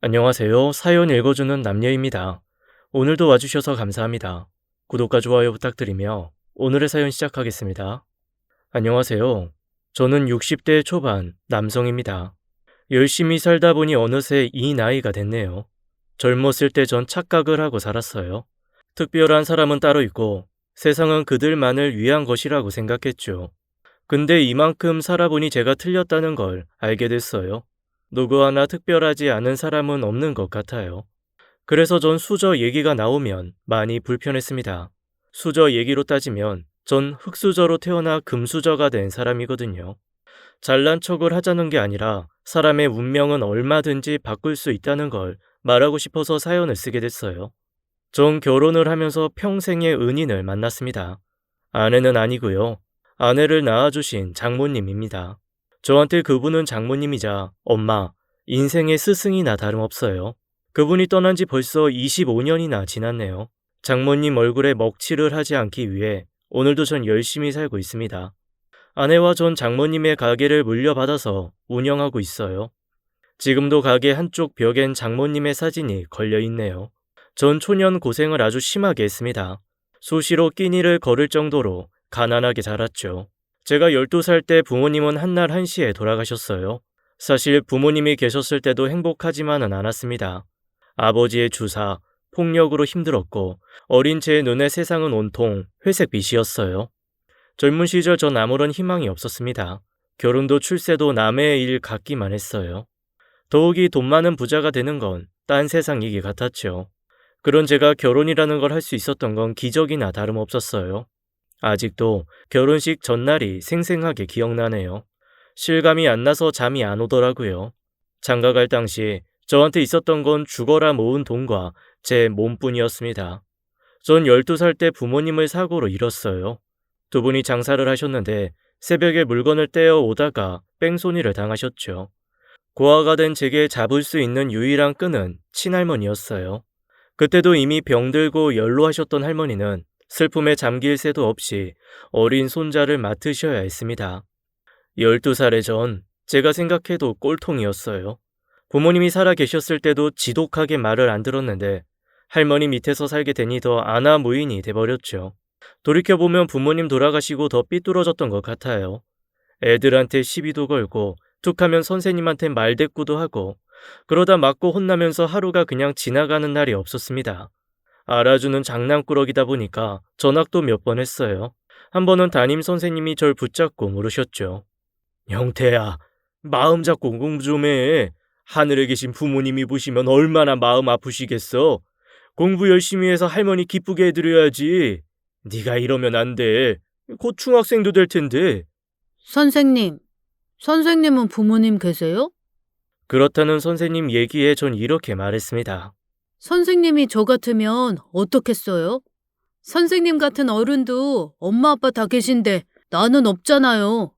안녕하세요. 사연 읽어주는 남녀입니다. 오늘도 와주셔서 감사합니다. 구독과 좋아요 부탁드리며 오늘의 사연 시작하겠습니다. 안녕하세요. 저는 60대 초반 남성입니다. 열심히 살다 보니 어느새 이 나이가 됐네요. 젊었을 때 전 착각을 하고 살았어요. 특별한 사람은 따로 있고 세상은 그들만을 위한 것이라고 생각했죠. 근데 이만큼 살아보니 제가 틀렸다는 걸 알게 됐어요. 누구 하나 특별하지 않은 사람은 없는 것 같아요. 그래서 전 수저 얘기가 나오면 많이 불편했습니다. 수저 얘기로 따지면 전 흙수저로 태어나 금수저가 된 사람이거든요. 잘난 척을 하자는 게 아니라 사람의 운명은 얼마든지 바꿀 수 있다는 걸 말하고 싶어서 사연을 쓰게 됐어요. 전 결혼을 하면서 평생의 은인을 만났습니다. 아내는 아니고요. 아내를 낳아주신 장모님입니다. 저한테 그분은 장모님이자 엄마, 인생의 스승이나 다름없어요. 그분이 떠난 지 벌써 25년이나 지났네요. 장모님 얼굴에 먹칠을 하지 않기 위해 오늘도 전 열심히 살고 있습니다. 아내와 전 장모님의 가게를 물려받아서 운영하고 있어요. 지금도 가게 한쪽 벽엔 장모님의 사진이 걸려 있네요. 전 초년 고생을 아주 심하게 했습니다. 수시로 끼니를 거를 정도로 가난하게 자랐죠. 제가 12살 때 부모님은 한날 한시에 돌아가셨어요. 사실 부모님이 계셨을 때도 행복하지만은 않았습니다. 아버지의 주사, 폭력으로 힘들었고 어린 제 눈에 세상은 온통 회색빛이었어요. 젊은 시절 전 아무런 희망이 없었습니다. 결혼도 출세도 남의 일 같기만 했어요. 더욱이 돈 많은 부자가 되는 건 딴 세상 얘기 같았죠. 그런 제가 결혼이라는 걸 할 수 있었던 건 기적이나 다름없었어요. 아직도 결혼식 전날이 생생하게 기억나네요. 실감이 안 나서 잠이 안 오더라고요. 장가갈 당시 저한테 있었던 건 죽어라 모은 돈과 제 몸뿐이었습니다. 전 12살 때 부모님을 사고로 잃었어요. 두 분이 장사를 하셨는데 새벽에 물건을 떼어 오다가 뺑소니를 당하셨죠. 고아가 된 제게 잡을 수 있는 유일한 끈은 친할머니였어요. 그때도 이미 병들고 연로하셨던 할머니는 슬픔에 잠길 새도 없이 어린 손자를 맡으셔야 했습니다. 12살의 전 제가 생각해도 꼴통이었어요. 부모님이 살아 계셨을 때도 지독하게 말을 안 들었는데 할머니 밑에서 살게 되니 더 아나무인이 돼버렸죠. 돌이켜보면 부모님 돌아가시고 더 삐뚤어졌던 것 같아요. 애들한테 시비도 걸고 툭하면 선생님한테 말대꾸도 하고 그러다 맞고 혼나면서 하루가 그냥 지나가는 날이 없었습니다. 알아주는 장난꾸러기다 보니까 전학도 몇 번 했어요. 한 번은 담임 선생님이 절 붙잡고 물으셨죠. 영태야, 마음 잡고 공부 좀 해. 하늘에 계신 부모님이 보시면 얼마나 마음 아프시겠어. 공부 열심히 해서 할머니 기쁘게 해드려야지. 네가 이러면 안 돼. 곧 중학생도 될 텐데. 선생님, 선생님은 부모님 계세요? 그렇다는 선생님 얘기에 전 이렇게 말했습니다. 선생님이 저 같으면 어떻겠어요? 선생님 같은 어른도 엄마 아빠 다 계신데 나는 없잖아요.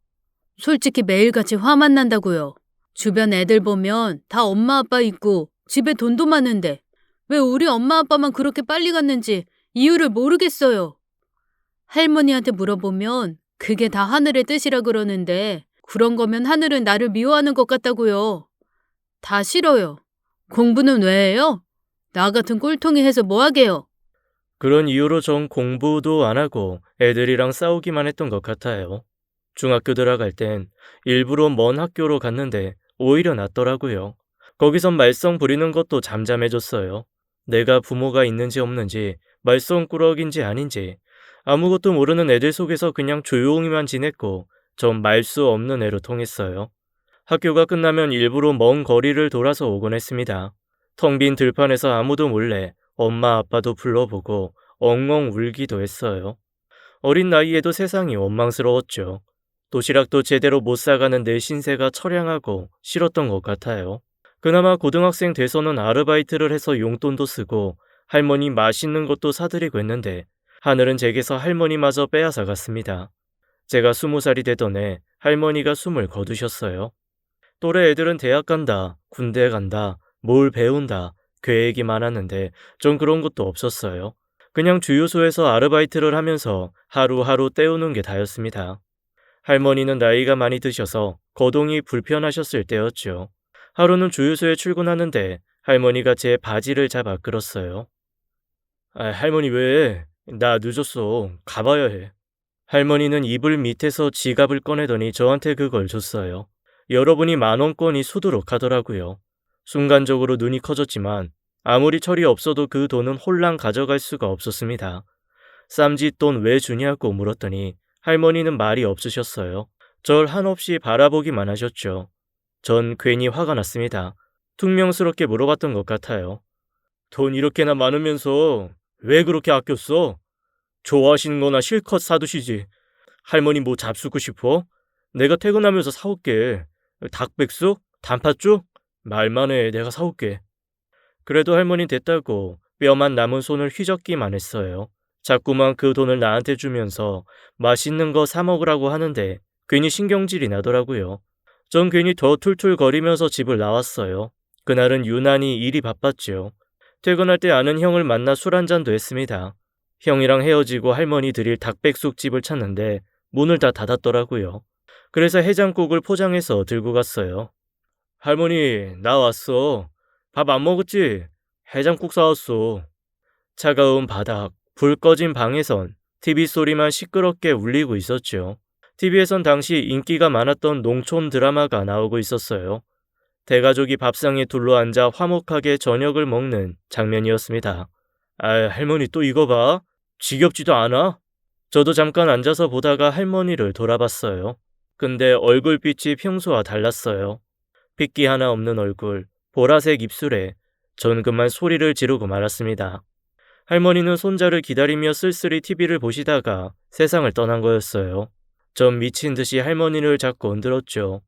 솔직히 매일같이 화만 난다고요. 주변 애들 보면 다 엄마 아빠 있고 집에 돈도 많은데 왜 우리 엄마 아빠만 그렇게 빨리 갔는지 이유를 모르겠어요. 할머니한테 물어보면 그게 다 하늘의 뜻이라 그러는데 그런 거면 하늘은 나를 미워하는 것 같다고요. 다 싫어요. 공부는 왜 해요? 나 같은 꼴통이 해서 뭐 하게요? 그런 이유로 전 공부도 안 하고 애들이랑 싸우기만 했던 것 같아요. 중학교 들어갈 땐 일부러 먼 학교로 갔는데 오히려 낫더라고요. 거기선 말썽 부리는 것도 잠잠해졌어요. 내가 부모가 있는지 없는지 말썽꾸러기인지 아닌지 아무것도 모르는 애들 속에서 그냥 조용히만 지냈고 전 말 수 없는 애로 통했어요. 학교가 끝나면 일부러 먼 거리를 돌아서 오곤 했습니다. 텅 빈 들판에서 아무도 몰래 엄마 아빠도 불러보고 엉엉 울기도 했어요. 어린 나이에도 세상이 원망스러웠죠. 도시락도 제대로 못 사가는 내 신세가 처량하고 싫었던 것 같아요. 그나마 고등학생 돼서는 아르바이트를 해서 용돈도 쓰고 할머니 맛있는 것도 사드리고 했는데 하늘은 제게서 할머니마저 빼앗아 갔습니다. 제가 20살이 되던 해 할머니가 숨을 거두셨어요. 또래 애들은 대학 간다, 군대 간다, 뭘 배운다, 계획이 많았는데 전 그런 것도 없었어요. 그냥 주유소에서 아르바이트를 하면서 하루하루 때우는 게 다였습니다. 할머니는 나이가 많이 드셔서 거동이 불편하셨을 때였죠. 하루는 주유소에 출근하는데 할머니가 제 바지를 잡아 끌었어요. 할머니 왜? 나 늦었어. 가봐야 해. 할머니는 이불 밑에서 지갑을 꺼내더니 저한테 그걸 줬어요. 여러분이 10,000원권이 수두룩 하더라고요. 순간적으로 눈이 커졌지만 아무리 철이 없어도 그 돈은 홀랑 가져갈 수가 없었습니다. 쌈짓돈 왜 주냐고 물었더니 할머니는 말이 없으셨어요. 절 한없이 바라보기만 하셨죠. 전 괜히 화가 났습니다. 퉁명스럽게 물어봤던 것 같아요. 돈 이렇게나 많으면서 왜 그렇게 아꼈어? 좋아하시는 거나 실컷 사두시지. 할머니 뭐 잡수고 싶어? 내가 퇴근하면서 사올게. 닭백숙? 단팥죽? 말만 해. 내가 사올게. 그래도 할머니 됐다고 뼈만 남은 손을 휘젓기만 했어요. 자꾸만 그 돈을 나한테 주면서 맛있는 거 사 먹으라고 하는데 괜히 신경질이 나더라고요. 전 괜히 더 툴툴거리면서 집을 나왔어요. 그날은 유난히 일이 바빴죠. 퇴근할 때 아는 형을 만나 술 한잔도 했습니다. 형이랑 헤어지고 할머니 드릴 닭백숙 집을 찾는데 문을 다 닫았더라고요. 그래서 해장국을 포장해서 들고 갔어요. 할머니, 나 왔어. 밥 안 먹었지? 해장국 사왔어. 차가운 바닥, 불 꺼진 방에선 TV 소리만 시끄럽게 울리고 있었죠. TV에선 당시 인기가 많았던 농촌 드라마가 나오고 있었어요. 대가족이 밥상에 둘러앉아 화목하게 저녁을 먹는 장면이었습니다. 할머니 또 이거 봐. 지겹지도 않아? 저도 잠깐 앉아서 보다가 할머니를 돌아봤어요. 근데 얼굴빛이 평소와 달랐어요. 핏기 하나 없는 얼굴, 보라색 입술에 전 그만 소리를 지르고 말았습니다. 할머니는 손자를 기다리며 쓸쓸히 TV를 보시다가 세상을 떠난 거였어요. 전 미친 듯이 할머니를 잡고 흔들었죠.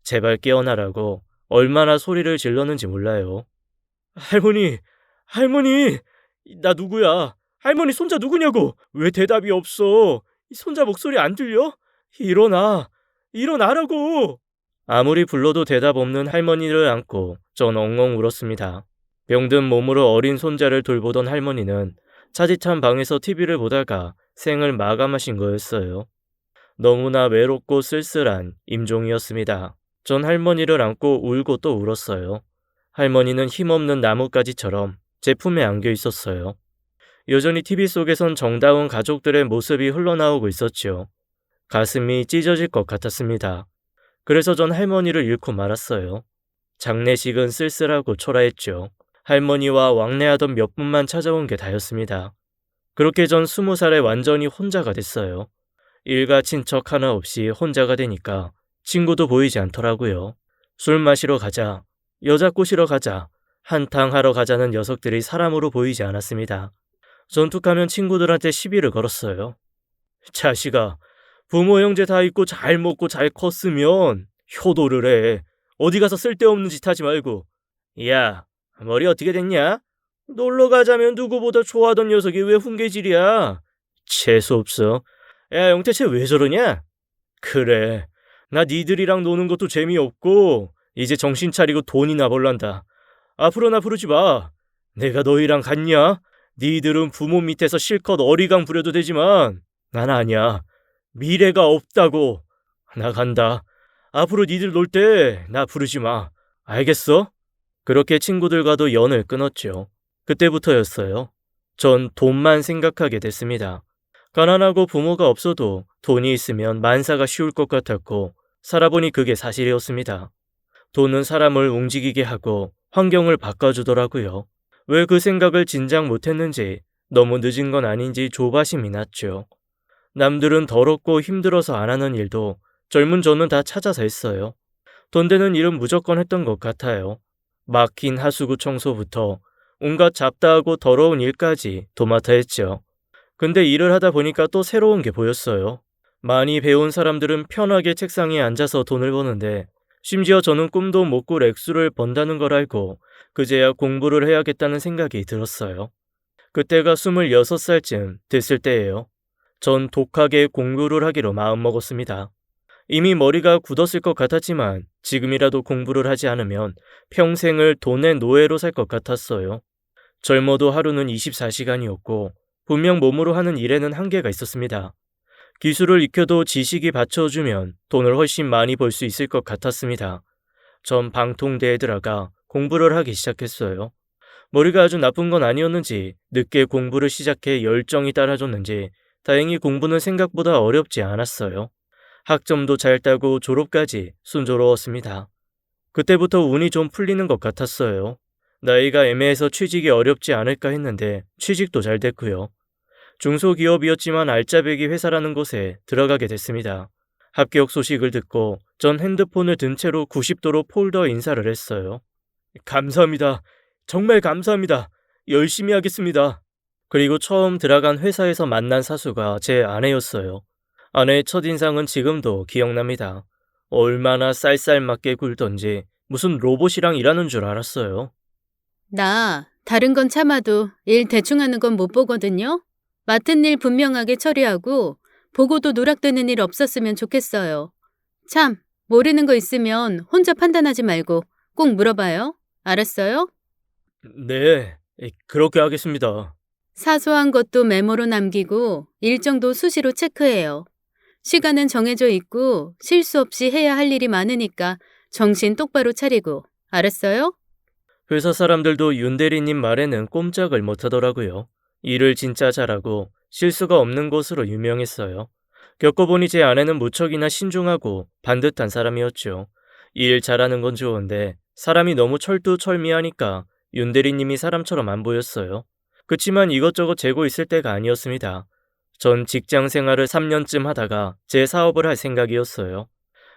제발 깨어나라고 얼마나 소리를 질렀는지 몰라요. 할머니, 할머니, 나 누구야? 할머니 손자 누구냐고? 왜 대답이 없어? 손자 목소리 안 들려? 일어나, 일어나라고! 아무리 불러도 대답 없는 할머니를 안고 전 엉엉 울었습니다. 병든 몸으로 어린 손자를 돌보던 할머니는 차디찬 방에서 TV를 보다가 생을 마감하신 거였어요. 너무나 외롭고 쓸쓸한 임종이었습니다. 전 할머니를 안고 울고 또 울었어요. 할머니는 힘없는 나뭇가지처럼 제 품에 안겨 있었어요. 여전히 TV 속에선 정다운 가족들의 모습이 흘러나오고 있었죠. 가슴이 찢어질 것 같았습니다. 그래서 전 할머니를 잃고 말았어요. 장례식은 쓸쓸하고 초라했죠. 할머니와 왕래하던 몇 분만 찾아온 게 다였습니다. 그렇게 전 20살에 완전히 혼자가 됐어요. 일가 친척 하나 없이 혼자가 되니까 친구도 보이지 않더라고요. 술 마시러 가자, 여자 꼬시러 가자, 한탕 하러 가자는 녀석들이 사람으로 보이지 않았습니다. 전 툭하면 친구들한테 시비를 걸었어요. 자식아, 부모 형제 다 있고 잘 먹고 잘 컸으면 효도를 해. 어디 가서 쓸데없는 짓 하지 말고. 야, 머리 어떻게 됐냐? 놀러 가자면 누구보다 좋아하던 녀석이 왜 훈계질이야? 재수없어. 야, 영태채 왜 저러냐? 그래, 나 니들이랑 노는 것도 재미없고 이제 정신 차리고 돈이나 벌란다. 앞으로 나 부르지 마. 내가 너희랑 같냐? 니들은 부모 밑에서 실컷 어리광 부려도 되지만 난 아니야. 미래가 없다고. 나 간다. 앞으로 니들 놀 때 나 부르지 마. 알겠어? 그렇게 친구들과도 연을 끊었죠. 그때부터였어요. 전 돈만 생각하게 됐습니다. 가난하고 부모가 없어도 돈이 있으면 만사가 쉬울 것 같았고 살아보니 그게 사실이었습니다. 돈은 사람을 움직이게 하고 환경을 바꿔주더라고요. 왜 그 생각을 진작 못했는지 너무 늦은 건 아닌지 조바심이 났죠. 남들은 더럽고 힘들어서 안 하는 일도 젊은 저는 다 찾아서 했어요. 돈 되는 일은 무조건 했던 것 같아요. 막힌 하수구 청소부터 온갖 잡다하고 더러운 일까지 도맡아 했죠. 근데 일을 하다 보니까 또 새로운 게 보였어요. 많이 배운 사람들은 편하게 책상에 앉아서 돈을 버는데 심지어 저는 꿈도 못 꿀 액수를 번다는 걸 알고 그제야 공부를 해야겠다는 생각이 들었어요. 그때가 26살쯤 됐을 때예요. 전 독하게 공부를 하기로 마음먹었습니다. 이미 머리가 굳었을 것 같았지만 지금이라도 공부를 하지 않으면 평생을 돈의 노예로 살 것 같았어요. 젊어도 하루는 24시간이었고 분명 몸으로 하는 일에는 한계가 있었습니다. 기술을 익혀도 지식이 받쳐주면 돈을 훨씬 많이 벌 수 있을 것 같았습니다. 전 방통대에 들어가 공부를 하기 시작했어요. 머리가 아주 나쁜 건 아니었는지 늦게 공부를 시작해 열정이 따라줬는지 다행히 공부는 생각보다 어렵지 않았어요. 학점도 잘 따고 졸업까지 순조로웠습니다. 그때부터 운이 좀 풀리는 것 같았어요. 나이가 애매해서 취직이 어렵지 않을까 했는데 취직도 잘 됐고요. 중소기업이었지만 알짜배기 회사라는 곳에 들어가게 됐습니다. 합격 소식을 듣고 전 핸드폰을 든 채로 90도로 폴더 인사를 했어요. 감사합니다. 정말 감사합니다. 열심히 하겠습니다. 그리고 처음 들어간 회사에서 만난 사수가 제 아내였어요. 아내의 첫인상은 지금도 기억납니다. 얼마나 쌀쌀맞게 굴던지 무슨 로봇이랑 일하는 줄 알았어요. 나 다른 건 참아도 일 대충 하는 건 못 보거든요. 맡은 일 분명하게 처리하고 보고도 누락되는 일 없었으면 좋겠어요. 참, 모르는 거 있으면 혼자 판단하지 말고 꼭 물어봐요. 알았어요? 네, 그렇게 하겠습니다. 사소한 것도 메모로 남기고 일정도 수시로 체크해요. 시간은 정해져 있고 실수 없이 해야 할 일이 많으니까 정신 똑바로 차리고. 알았어요? 회사 사람들도 윤 대리님 말에는 꼼짝을 못하더라고요. 일을 진짜 잘하고 실수가 없는 것으로 유명했어요. 겪어보니 제 아내는 무척이나 신중하고 반듯한 사람이었죠. 일 잘하는 건 좋은데 사람이 너무 철두철미하니까 윤 대리님이 사람처럼 안 보였어요. 그치만 이것저것 재고 있을 때가 아니었습니다. 전 직장 생활을 3년쯤 하다가 제 사업을 할 생각이었어요.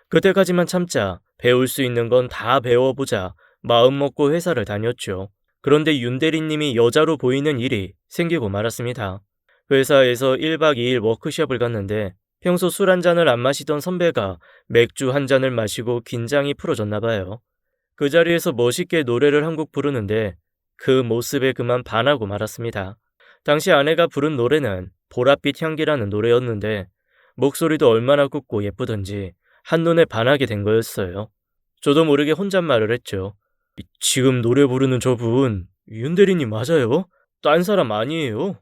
그때까지만 참자, 배울 수 있는 건 다 배워보자 마음 먹고 회사를 다녔죠. 그런데 윤 대리님이 여자로 보이는 일이 생기고 말았습니다. 회사에서 1박 2일 워크숍을 갔는데 평소 술 한 잔을 안 마시던 선배가 맥주 한 잔을 마시고 긴장이 풀어졌나 봐요. 그 자리에서 멋있게 노래를 한 곡 부르는데 그 모습에 그만 반하고 말았습니다. 당시 아내가 부른 노래는 보랏빛 향기라는 노래였는데 목소리도 얼마나 굽고 예쁘던지 한눈에 반하게 된 거였어요. 저도 모르게 혼잣말을 했죠. 지금 노래 부르는 저분 윤 대리님 맞아요? 딴 사람 아니에요?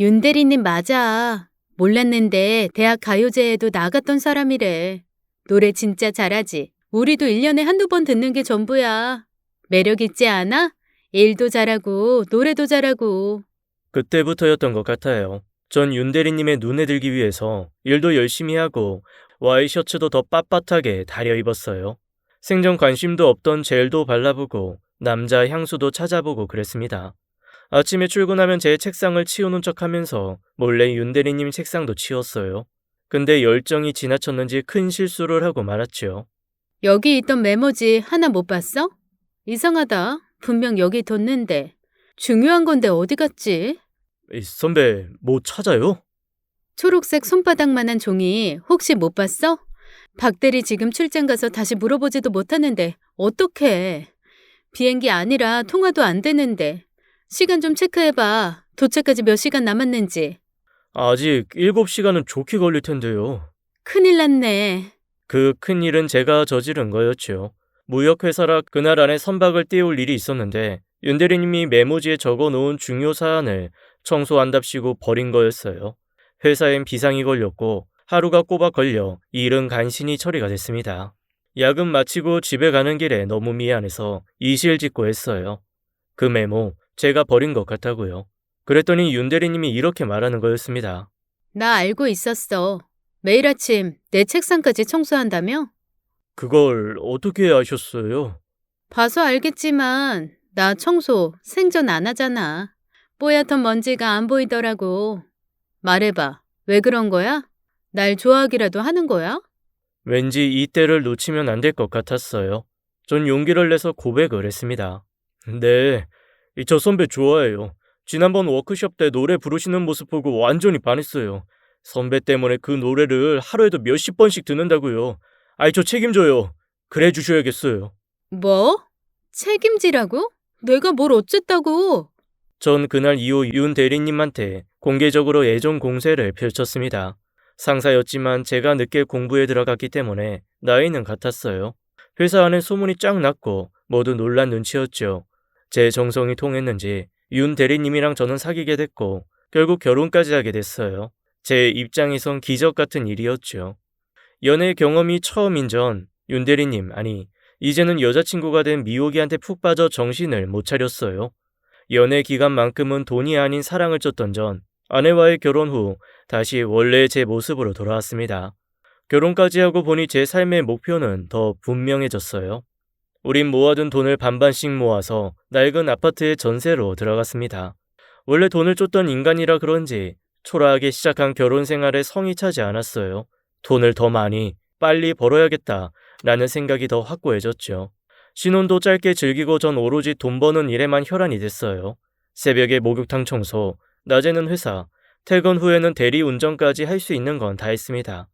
윤 대리님 맞아. 몰랐는데 대학 가요제에도 나갔던 사람이래. 노래 진짜 잘하지. 우리도 1년에 한두 번 듣는 게 전부야. 매력 있지 않아? 일도 잘하고 노래도 잘하고. 그때부터였던 것 같아요. 전 윤 대리님의 눈에 들기 위해서 일도 열심히 하고 와이셔츠도 더 빳빳하게 다려 입었어요. 생전 관심도 없던 젤도 발라보고 남자 향수도 찾아보고 그랬습니다. 아침에 출근하면 제 책상을 치우는 척하면서 몰래 윤 대리님 책상도 치웠어요. 근데 열정이 지나쳤는지 큰 실수를 하고 말았죠. 여기 있던 메모지 하나 못 봤어? 이상하다. 분명 여기 뒀는데. 중요한 건데 어디 갔지? 선배, 뭐 찾아요? 초록색 손바닥만한 종이 혹시 못 봤어? 박대리 지금 출장 가서 다시 물어보지도 못하는데 어떡해. 비행기 아니라 통화도 안 되는데. 시간 좀 체크해봐. 도착까지 몇 시간 남았는지. 아직 7시간은 좋게 걸릴 텐데요. 큰일 났네. 그 큰일은 제가 저지른 거였죠. 무역회사라 그날 안에 선박을 띄울 일이 있었는데 윤 대리님이 메모지에 적어놓은 중요 사안을 청소한답시고 버린 거였어요. 회사엔 비상이 걸렸고 하루가 꼬박 걸려 일은 간신히 처리가 됐습니다. 야근 마치고 집에 가는 길에 너무 미안해서 이실직고 했어요. 그 메모 제가 버린 것 같다고요. 그랬더니 윤 대리님이 이렇게 말하는 거였습니다. 나 알고 있었어. 매일 아침 내 책상까지 청소한다며? 그걸 어떻게 아셨어요? 봐서 알겠지만 나 청소 생전 안 하잖아. 뽀얗던 먼지가 안 보이더라고. 말해봐. 왜 그런 거야? 날 좋아하기라도 하는 거야? 왠지 이때를 놓치면 안 될 것 같았어요. 전 용기를 내서 고백을 했습니다. 네, 저 선배 좋아해요. 지난번 워크숍 때 노래 부르시는 모습 보고 완전히 반했어요. 선배 때문에 그 노래를 하루에도 몇십 번씩 듣는다고요. 아이, 저 책임져요. 그래 주셔야겠어요. 뭐? 책임지라고? 내가 뭘 어쨌다고? 전 그날 이후 윤 대리님한테 공개적으로 애정 공세를 펼쳤습니다. 상사였지만 제가 늦게 공부에 들어갔기 때문에 나이는 같았어요. 회사 안에 소문이 쫙 났고 모두 놀란 눈치였죠. 제 정성이 통했는지 윤 대리님이랑 저는 사귀게 됐고 결국 결혼까지 하게 됐어요. 제 입장에선 기적 같은 일이었죠. 연애 경험이 처음인 전 윤 대리님, 아니 이제는 여자친구가 된 미호기한테 푹 빠져 정신을 못 차렸어요. 연애 기간만큼은 돈이 아닌 사랑을 쫓던 전 아내와의 결혼 후 다시 원래의 제 모습으로 돌아왔습니다. 결혼까지 하고 보니 제 삶의 목표는 더 분명해졌어요. 우린 모아둔 돈을 반반씩 모아서 낡은 아파트에 전세로 들어갔습니다. 원래 돈을 쫓던 인간이라 그런지 초라하게 시작한 결혼 생활에 성이 차지 않았어요. 돈을 더 많이, 빨리 벌어야겠다 라는 생각이 더 확고해졌죠. 신혼도 짧게 즐기고 전 오로지 돈 버는 일에만 혈안이 됐어요. 새벽에 목욕탕 청소, 낮에는 회사, 퇴근 후에는 대리 운전까지 할 수 있는 건 다 했습니다.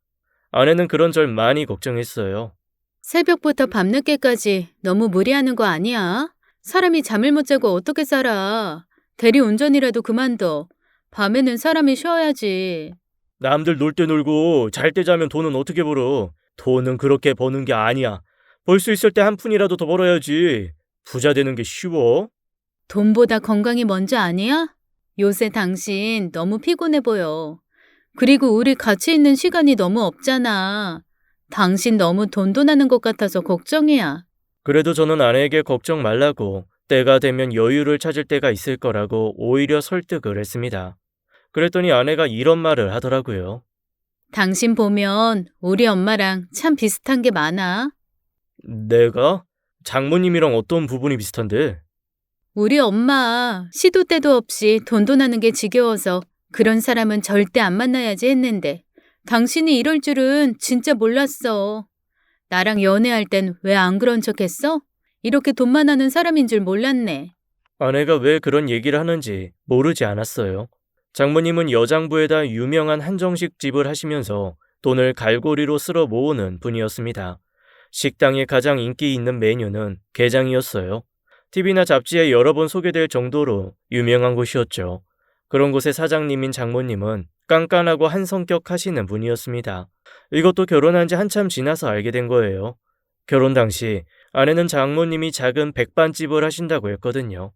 아내는 그런 절 많이 걱정했어요. 새벽부터 밤늦게까지 너무 무리하는 거 아니야? 사람이 잠을 못 자고 어떻게 살아? 대리 운전이라도 그만둬. 밤에는 사람이 쉬어야지. 남들 놀 때 놀고 잘 때 자면 돈은 어떻게 벌어? 돈은 그렇게 버는 게 아니야. 벌 수 있을 때 한 푼이라도 더 벌어야지. 부자 되는 게 쉬워? 돈보다 건강이 먼저 아니야? 요새 당신 너무 피곤해 보여. 그리고 우리 같이 있는 시간이 너무 없잖아. 당신 너무 돈돈하는 것 같아서 걱정이야. 그래도 저는 아내에게 걱정 말라고 때가 되면 여유를 찾을 때가 있을 거라고 오히려 설득을 했습니다. 그랬더니 아내가 이런 말을 하더라고요. 당신 보면 우리 엄마랑 참 비슷한 게 많아. 내가? 장모님이랑 어떤 부분이 비슷한데? 우리 엄마 시도 때도 없이 돈돈하는 게 지겨워서 그런 사람은 절대 안 만나야지 했는데 당신이 이럴 줄은 진짜 몰랐어. 나랑 연애할 땐 왜 안 그런 척 했어? 이렇게 돈만 하는 사람인 줄 몰랐네. 아내가 왜 그런 얘기를 하는지 모르지 않았어요. 장모님은 여장부에다 유명한 한정식 집을 하시면서 돈을 갈고리로 쓸어 모으는 분이었습니다. 식당에 가장 인기 있는 메뉴는 게장이었어요. TV나 잡지에 여러 번 소개될 정도로 유명한 곳이었죠. 그런 곳의 사장님인 장모님은 깐깐하고 한성격 하시는 분이었습니다. 이것도 결혼한 지 한참 지나서 알게 된 거예요. 결혼 당시 아내는 장모님이 작은 백반집을 하신다고 했거든요.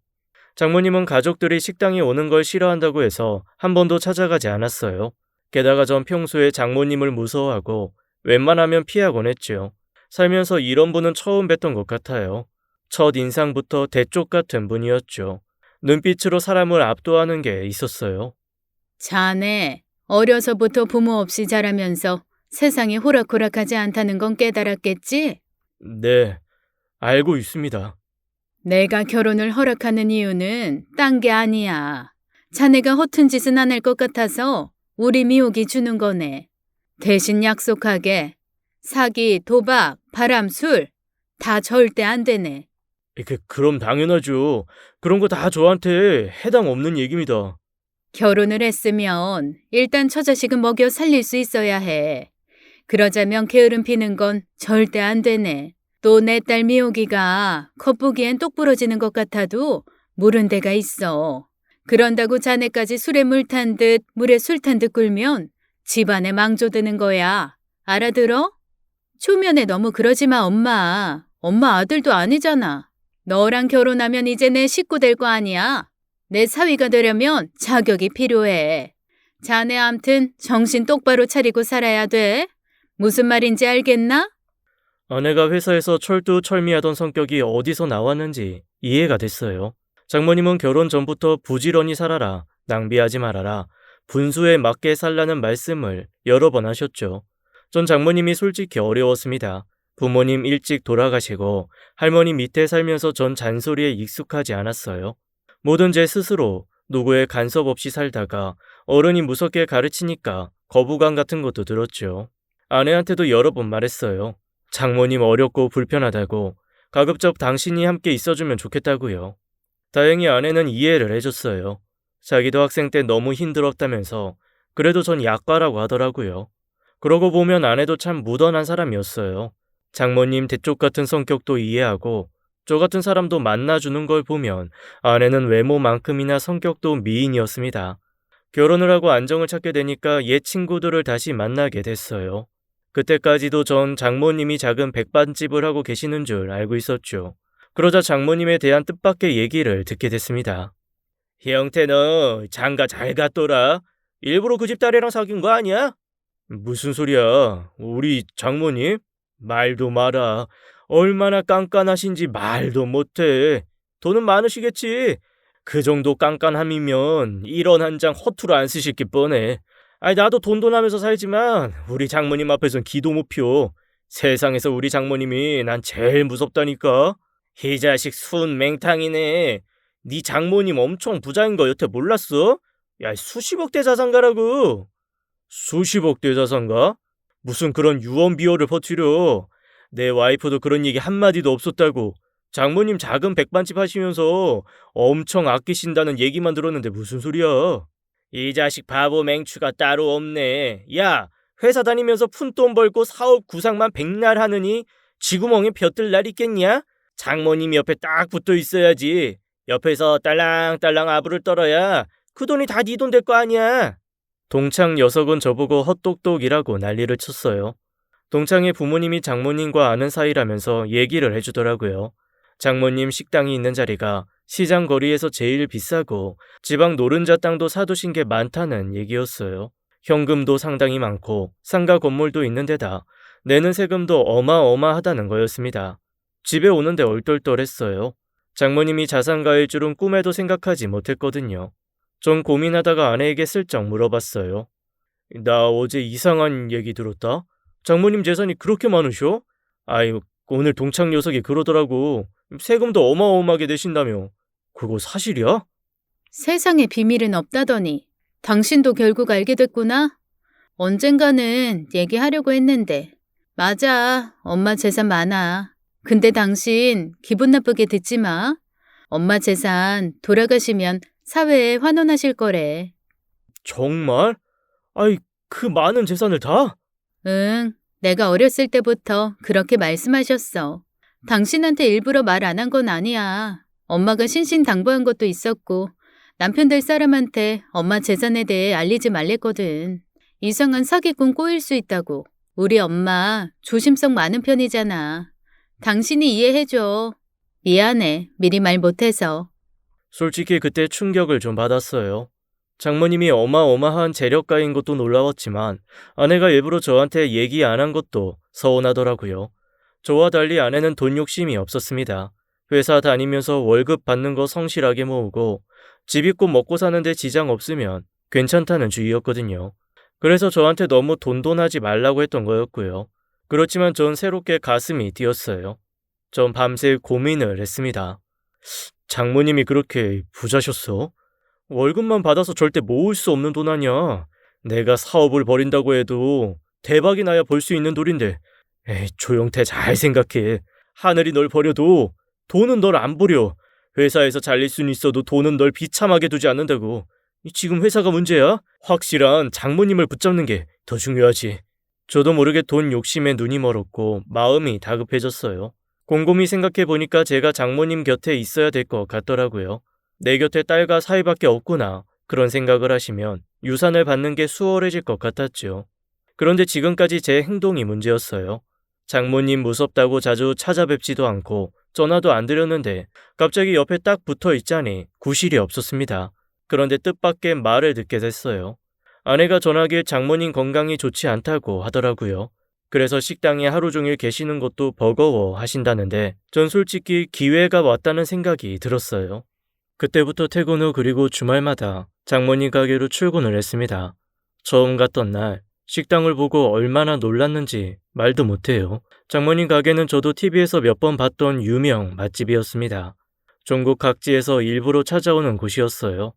장모님은 가족들이 식당에 오는 걸 싫어한다고 해서 한 번도 찾아가지 않았어요. 게다가 전 평소에 장모님을 무서워하고 웬만하면 피하곤 했죠. 살면서 이런 분은 처음 뵀던 것 같아요. 첫 인상부터 대쪽 같은 분이었죠. 눈빛으로 사람을 압도하는 게 있었어요. 자네, 어려서부터 부모 없이 자라면서 세상이 호락호락하지 않다는 건 깨달았겠지? 네, 알고 있습니다. 내가 결혼을 허락하는 이유는 딴 게 아니야. 자네가 허튼 짓은 안 할 것 같아서 우리 미옥이 주는 거네. 대신 약속하게 사기, 도박, 바람, 술 다 절대 안 되네. 그럼 당연하죠. 그런 거 다 저한테 해당 없는 얘기입니다. 결혼을 했으면 일단 처자식은 먹여 살릴 수 있어야 해. 그러자면 게으름 피는 건 절대 안 되네. 또 내 딸 미옥이가 겉보기엔 똑 부러지는 것 같아도 모른 데가 있어. 그런다고 자네까지 술에 물 탄 듯 물에 술 탄 듯 굴면 집안에 망조드는 거야. 알아들어? 초면에 너무 그러지 마, 엄마. 엄마 아들도 아니잖아. 너랑 결혼하면 이제 내 식구 될 거 아니야. 내 사위가 되려면 자격이 필요해. 자네 암튼 정신 똑바로 차리고 살아야 돼. 무슨 말인지 알겠나? 아내가 회사에서 철두철미하던 성격이 어디서 나왔는지 이해가 됐어요. 장모님은 결혼 전부터 부지런히 살아라, 낭비하지 말아라, 분수에 맞게 살라는 말씀을 여러 번 하셨죠. 전 장모님이 솔직히 어려웠습니다. 부모님 일찍 돌아가시고 할머니 밑에 살면서 전 잔소리에 익숙하지 않았어요. 뭐든 제 스스로 누구의 간섭 없이 살다가 어른이 무섭게 가르치니까 거부감 같은 것도 들었죠. 아내한테도 여러 번 말했어요. 장모님 어렵고 불편하다고, 가급적 당신이 함께 있어주면 좋겠다고요. 다행히 아내는 이해를 해줬어요. 자기도 학생 때 너무 힘들었다면서 그래도 전 약과라고 하더라고요. 그러고 보면 아내도 참 무던한 사람이었어요. 장모님 대쪽 같은 성격도 이해하고 저 같은 사람도 만나주는 걸 보면 아내는 외모만큼이나 성격도 미인이었습니다. 결혼을 하고 안정을 찾게 되니까 옛 친구들을 다시 만나게 됐어요. 그때까지도 전 장모님이 작은 백반집을 하고 계시는 줄 알고 있었죠. 그러자 장모님에 대한 뜻밖의 얘기를 듣게 됐습니다. 형태 너 장가 잘 갔더라. 일부러 그 집 딸이랑 사귄 거 아니야? 무슨 소리야. 우리 장모님? 말도 마라. 얼마나 깐깐하신지 말도 못해. 돈은 많으시겠지. 그 정도 깐깐함이면 1원 한 장 허투루 안 쓰실 게 뻔해. 아니 나도 돈돈하면서 살지만 우리 장모님 앞에선 기도 못 펴. 세상에서 우리 장모님이 난 제일 무섭다니까. 이 자식 순 맹탕이네. 네 장모님 엄청 부자인 거 여태 몰랐어? 야, 수십억 대 자산가라고. 수십억 대 자산가? 무슨 그런 유언비어를 퍼뜨려. 내 와이프도 그런 얘기 한마디도 없었다고. 장모님 작은 백반집 하시면서 엄청 아끼신다는 얘기만 들었는데 무슨 소리야. 이 자식 바보 맹추가 따로 없네. 야, 회사 다니면서 푼돈 벌고 사업 구상만 백날 하느니 쥐구멍에 벼뜰 날 있겠냐? 장모님 옆에 딱 붙어 있어야지. 옆에서 딸랑딸랑 아부를 떨어야 그 돈이 다 네 돈 될 거 아니야. 동창 녀석은 저보고 헛똑똑이라고 난리를 쳤어요. 동창의 부모님이 장모님과 아는 사이라면서 얘기를 해주더라고요. 장모님 식당이 있는 자리가 시장 거리에서 제일 비싸고 지방 노른자 땅도 사두신 게 많다는 얘기였어요. 현금도 상당히 많고 상가 건물도 있는 데다 내는 세금도 어마어마하다는 거였습니다. 집에 오는데 얼떨떨했어요. 장모님이 자산가일 줄은 꿈에도 생각하지 못했거든요. 전 고민하다가 아내에게 슬쩍 물어봤어요. 나 어제 이상한 얘기 들었다? 장모님 재산이 그렇게 많으셔? 아유, 오늘 동창 녀석이 그러더라고. 세금도 어마어마하게 내신다며. 그거 사실이야? 세상에 비밀은 없다더니 당신도 결국 알게 됐구나? 언젠가는 얘기하려고 했는데. 맞아, 엄마 재산 많아. 근데 당신 기분 나쁘게 듣지 마. 엄마 재산 돌아가시면 사회에 환원하실 거래. 정말? 아이, 그 많은 재산을 다? 응, 내가 어렸을 때부터 그렇게 말씀하셨어. 당신한테 일부러 말 안 한 건 아니야. 엄마가 신신당부한 것도 있었고 남편 될 사람한테 엄마 재산에 대해 알리지 말랬거든. 이상한 사기꾼 꼬일 수 있다고. 우리 엄마 조심성 많은 편이잖아. 당신이 이해해줘. 미안해, 미리 말 못해서. 솔직히 그때 충격을 좀 받았어요. 장모님이 어마어마한 재력가인 것도 놀라웠지만 아내가 일부러 저한테 얘기 안 한 것도 서운하더라고요. 저와 달리 아내는 돈 욕심이 없었습니다. 회사 다니면서 월급 받는 거 성실하게 모으고 집 있고 먹고 사는데 지장 없으면 괜찮다는 주의였거든요. 그래서 저한테 너무 돈돈하지 말라고 했던 거였고요. 그렇지만 전 새롭게 가슴이 뛰었어요. 전 밤새 고민을 했습니다. 장모님이 그렇게 부자셨어? 월급만 받아서 절대 모을 수 없는 돈 아니야. 내가 사업을 벌인다고 해도 대박이 나야 벌 수 있는 돈인데. 에이, 조용태 잘 생각해. 하늘이 널 버려도 돈은 널 안 버려. 회사에서 잘릴 수는 있어도 돈은 널 비참하게 두지 않는다고. 지금 회사가 문제야? 확실한 장모님을 붙잡는 게 더 중요하지. 저도 모르게 돈 욕심에 눈이 멀었고 마음이 다급해졌어요. 곰곰이 생각해보니까 제가 장모님 곁에 있어야 될 것 같더라고요. 내 곁에 딸과 사위밖에 없구나. 그런 생각을 하시면 유산을 받는 게 수월해질 것 같았죠. 그런데 지금까지 제 행동이 문제였어요. 장모님 무섭다고 자주 찾아뵙지도 않고 전화도 안 드렸는데 갑자기 옆에 딱 붙어 있자니 구실이 없었습니다. 그런데 뜻밖의 말을 듣게 됐어요. 아내가 전화길 장모님 건강이 좋지 않다고 하더라고요. 그래서 식당에 하루 종일 계시는 것도 버거워 하신다는데 전 솔직히 기회가 왔다는 생각이 들었어요. 그때부터 퇴근 후 그리고 주말마다 장모님 가게로 출근을 했습니다. 처음 갔던 날 식당을 보고 얼마나 놀랐는지 말도 못해요. 장모님 가게는 저도 TV에서 몇 번 봤던 유명 맛집이었습니다. 전국 각지에서 일부러 찾아오는 곳이었어요.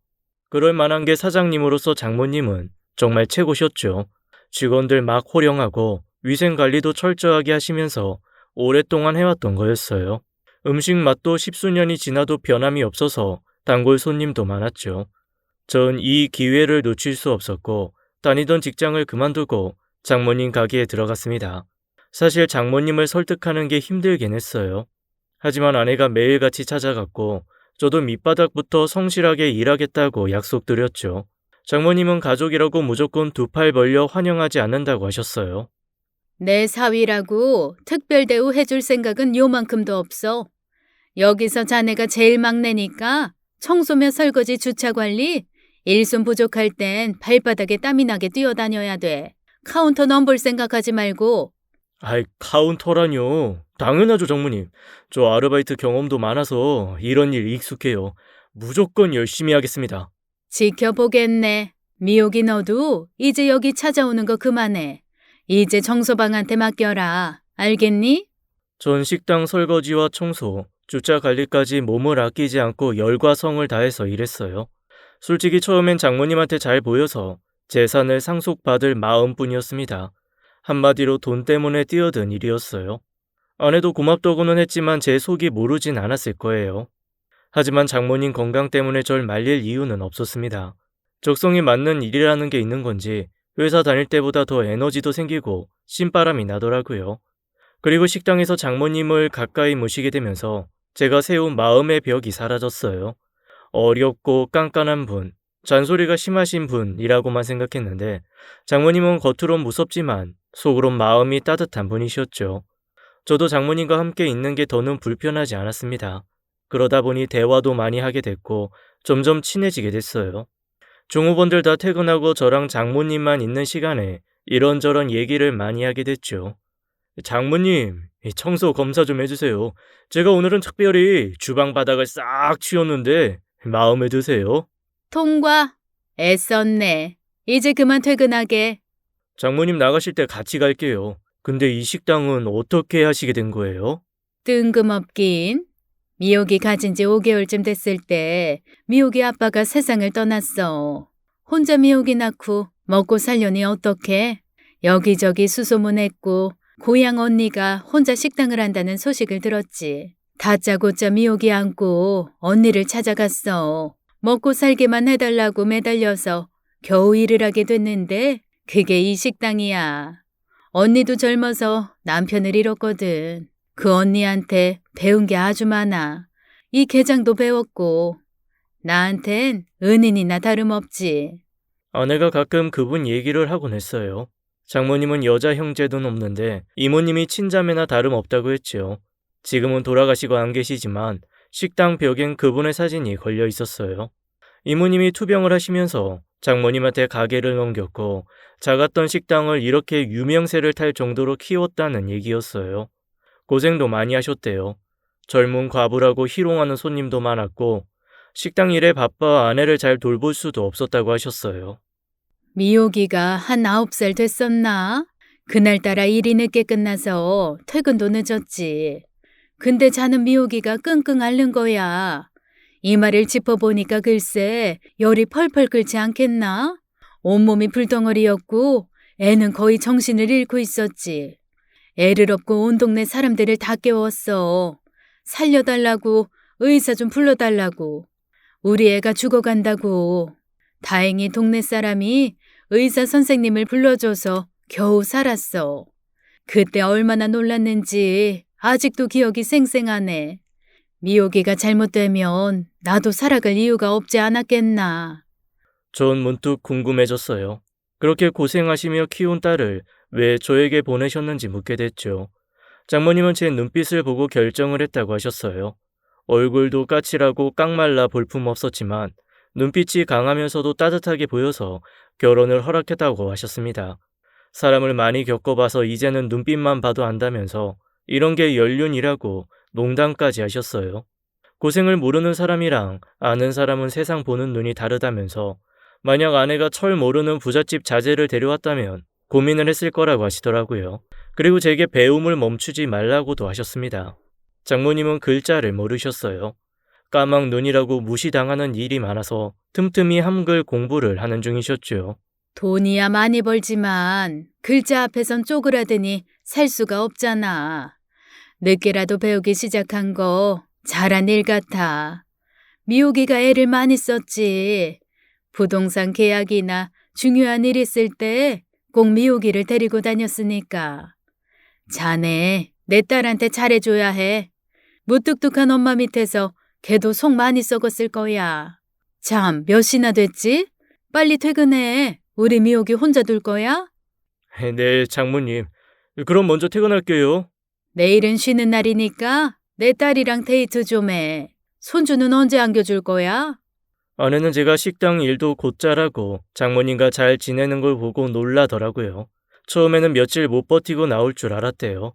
그럴 만한 게 사장님으로서 장모님은 정말 최고셨죠. 직원들 막 호령하고 위생관리도 철저하게 하시면서 오랫동안 해왔던 거였어요. 음식 맛도 십수년이 지나도 변함이 없어서 단골 손님도 많았죠. 전 이 기회를 놓칠 수 없었고 다니던 직장을 그만두고 장모님 가게에 들어갔습니다. 사실 장모님을 설득하는 게 힘들긴 했어요. 하지만 아내가 매일같이 찾아갔고 저도 밑바닥부터 성실하게 일하겠다고 약속드렸죠. 장모님은 가족이라고 무조건 두 팔 벌려 환영하지 않는다고 하셨어요. 내 사위라고 특별 대우 해줄 생각은 요만큼도 없어. 여기서 자네가 제일 막내니까 청소며 설거지 주차 관리, 일손 부족할 땐 발바닥에 땀이 나게 뛰어다녀야 돼. 카운터 넘볼 생각하지 말고. 아이, 카운터라뇨. 당연하죠, 장모님. 저 아르바이트 경험도 많아서 이런 일 익숙해요. 무조건 열심히 하겠습니다. 지켜보겠네. 미옥이 너도 이제 여기 찾아오는 거 그만해. 이제 정서방한테 맡겨라. 알겠니? 전 식당 설거지와 청소, 주차 관리까지 몸을 아끼지 않고 열과 성을 다해서 일했어요. 솔직히 처음엔 장모님한테 잘 보여서 재산을 상속받을 마음뿐이었습니다. 한마디로 돈 때문에 뛰어든 일이었어요. 아내도 고맙다고는 했지만 제 속이 모르진 않았을 거예요. 하지만 장모님 건강 때문에 절 말릴 이유는 없었습니다. 적성에 맞는 일이라는 게 있는 건지 회사 다닐 때보다 더 에너지도 생기고 신바람이 나더라고요. 그리고 식당에서 장모님을 가까이 모시게 되면서 제가 세운 마음의 벽이 사라졌어요. 어렵고 깐깐한 분, 잔소리가 심하신 분이라고만 생각했는데 장모님은 겉으론 무섭지만 속으론 마음이 따뜻한 분이셨죠. 저도 장모님과 함께 있는 게 더는 불편하지 않았습니다. 그러다 보니 대화도 많이 하게 됐고 점점 친해지게 됐어요. 종업원들 다 퇴근하고 저랑 장모님만 있는 시간에 이런저런 얘기를 많이 하게 됐죠. 장모님, 이 청소 검사 좀 해주세요. 제가 오늘은 특별히 주방 바닥을 싹 치웠는데 마음에 드세요? 통과. 애썼네. 이제 그만 퇴근하게. 장모님 나가실 때 같이 갈게요. 근데 이 식당은 어떻게 하시게 된 거예요? 뜬금없긴. 미옥이 가진 지 5개월쯤 됐을 때 미옥이 아빠가 세상을 떠났어. 혼자 미옥이 낳고 먹고 살려니 어떡해? 여기저기 수소문했고 고향 언니가 혼자 식당을 한다는 소식을 들었지. 다짜고짜 미옥이 안고 언니를 찾아갔어. 먹고 살게만 해달라고 매달려서 겨우 일을 하게 됐는데 그게 이 식당이야. 언니도 젊어서 남편을 잃었거든. 그 언니한테 배운 게 아주 많아. 이 게장도 배웠고 나한텐 은인이나 다름없지. 아내가 가끔 그분 얘기를 하곤 했어요. 장모님은 여자 형제도 없는데 이모님이 친자매나 다름없다고 했죠. 지금은 돌아가시고 안 계시지만 식당 벽엔 그분의 사진이 걸려 있었어요. 이모님이 투병을 하시면서 장모님한테 가게를 넘겼고 작았던 식당을 이렇게 유명세를 탈 정도로 키웠다는 얘기였어요. 고생도 많이 하셨대요. 젊은 과부라고 희롱하는 손님도 많았고 식당 일에 바빠 아내를 잘 돌볼 수도 없었다고 하셨어요. 미옥이가 한 9살 됐었나? 그날따라 일이 늦게 끝나서 퇴근도 늦었지. 근데 자는 미옥이가 끙끙 앓는 거야. 이마를 짚어보니까 글쎄 열이 펄펄 끓지 않겠나? 온몸이 불덩어리였고 애는 거의 정신을 잃고 있었지. 애를 업고 온 동네 사람들을 다 깨웠어. 살려달라고, 의사 좀 불러달라고. 우리 애가 죽어간다고. 다행히 동네 사람이 의사 선생님을 불러줘서 겨우 살았어. 그때 얼마나 놀랐는지 아직도 기억이 생생하네. 미옥이가 잘못되면 나도 살아갈 이유가 없지 않았겠나. 전 문득 궁금해졌어요. 그렇게 고생하시며 키운 딸을 왜 저에게 보내셨는지 묻게 됐죠. 장모님은 제 눈빛을 보고 결정을 했다고 하셨어요. 얼굴도 까칠하고 깡말라 볼품없었지만 눈빛이 강하면서도 따뜻하게 보여서 결혼을 허락했다고 하셨습니다. 사람을 많이 겪어봐서 이제는 눈빛만 봐도 안다면서 이런 게 연륜이라고 농담까지 하셨어요. 고생을 모르는 사람이랑 아는 사람은 세상 보는 눈이 다르다면서 만약 아내가 철 모르는 부잣집 자제를 데려왔다면 고민을 했을 거라고 하시더라고요. 그리고 제게 배움을 멈추지 말라고도 하셨습니다. 장모님은 글자를 모르셨어요. 까막 눈이라고 무시당하는 일이 많아서 틈틈이 한글 공부를 하는 중이셨죠. 돈이야 많이 벌지만 글자 앞에선 쪼그라드니 살 수가 없잖아. 늦게라도 배우기 시작한 거 잘한 일 같아. 미옥이가 애를 많이 썼지. 부동산 계약이나 중요한 일 있을 때 꼭 미옥이를 데리고 다녔으니까. 자네 내 딸한테 잘해줘야 해. 무뚝뚝한 엄마 밑에서 걔도 속 많이 썩었을 거야. 참, 몇이나 됐지? 빨리 퇴근해. 우리 미옥이 혼자 둘 거야? 네, 장모님. 그럼 먼저 퇴근할게요. 내일은 쉬는 날이니까 내 딸이랑 데이트 좀 해. 손주는 언제 안겨줄 거야? 아내는 제가 식당 일도 곧잘하고 장모님과 잘 지내는 걸 보고 놀라더라고요. 처음에는 며칠 못 버티고 나올 줄 알았대요.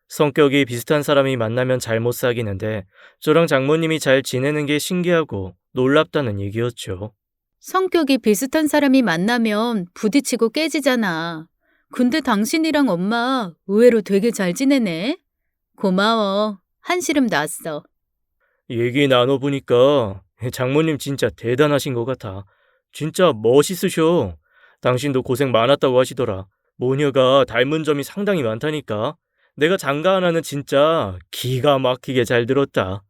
성격이 비슷한 사람이 만나면 잘 못 사귀는데 저랑 장모님이 잘 지내는 게 신기하고 놀랍다는 얘기였죠. 성격이 비슷한 사람이 만나면 부딪히고 깨지잖아. 근데 당신이랑 엄마 의외로 되게 잘 지내네. 고마워. 한시름 났어. 얘기 나눠보니까 장모님 진짜 대단하신 것 같아. 진짜 멋있으셔. 당신도 고생 많았다고 하시더라. 모녀가 닮은 점이 상당히 많다니까. 내가 장가 하나는 진짜 기가 막히게 잘 들었다.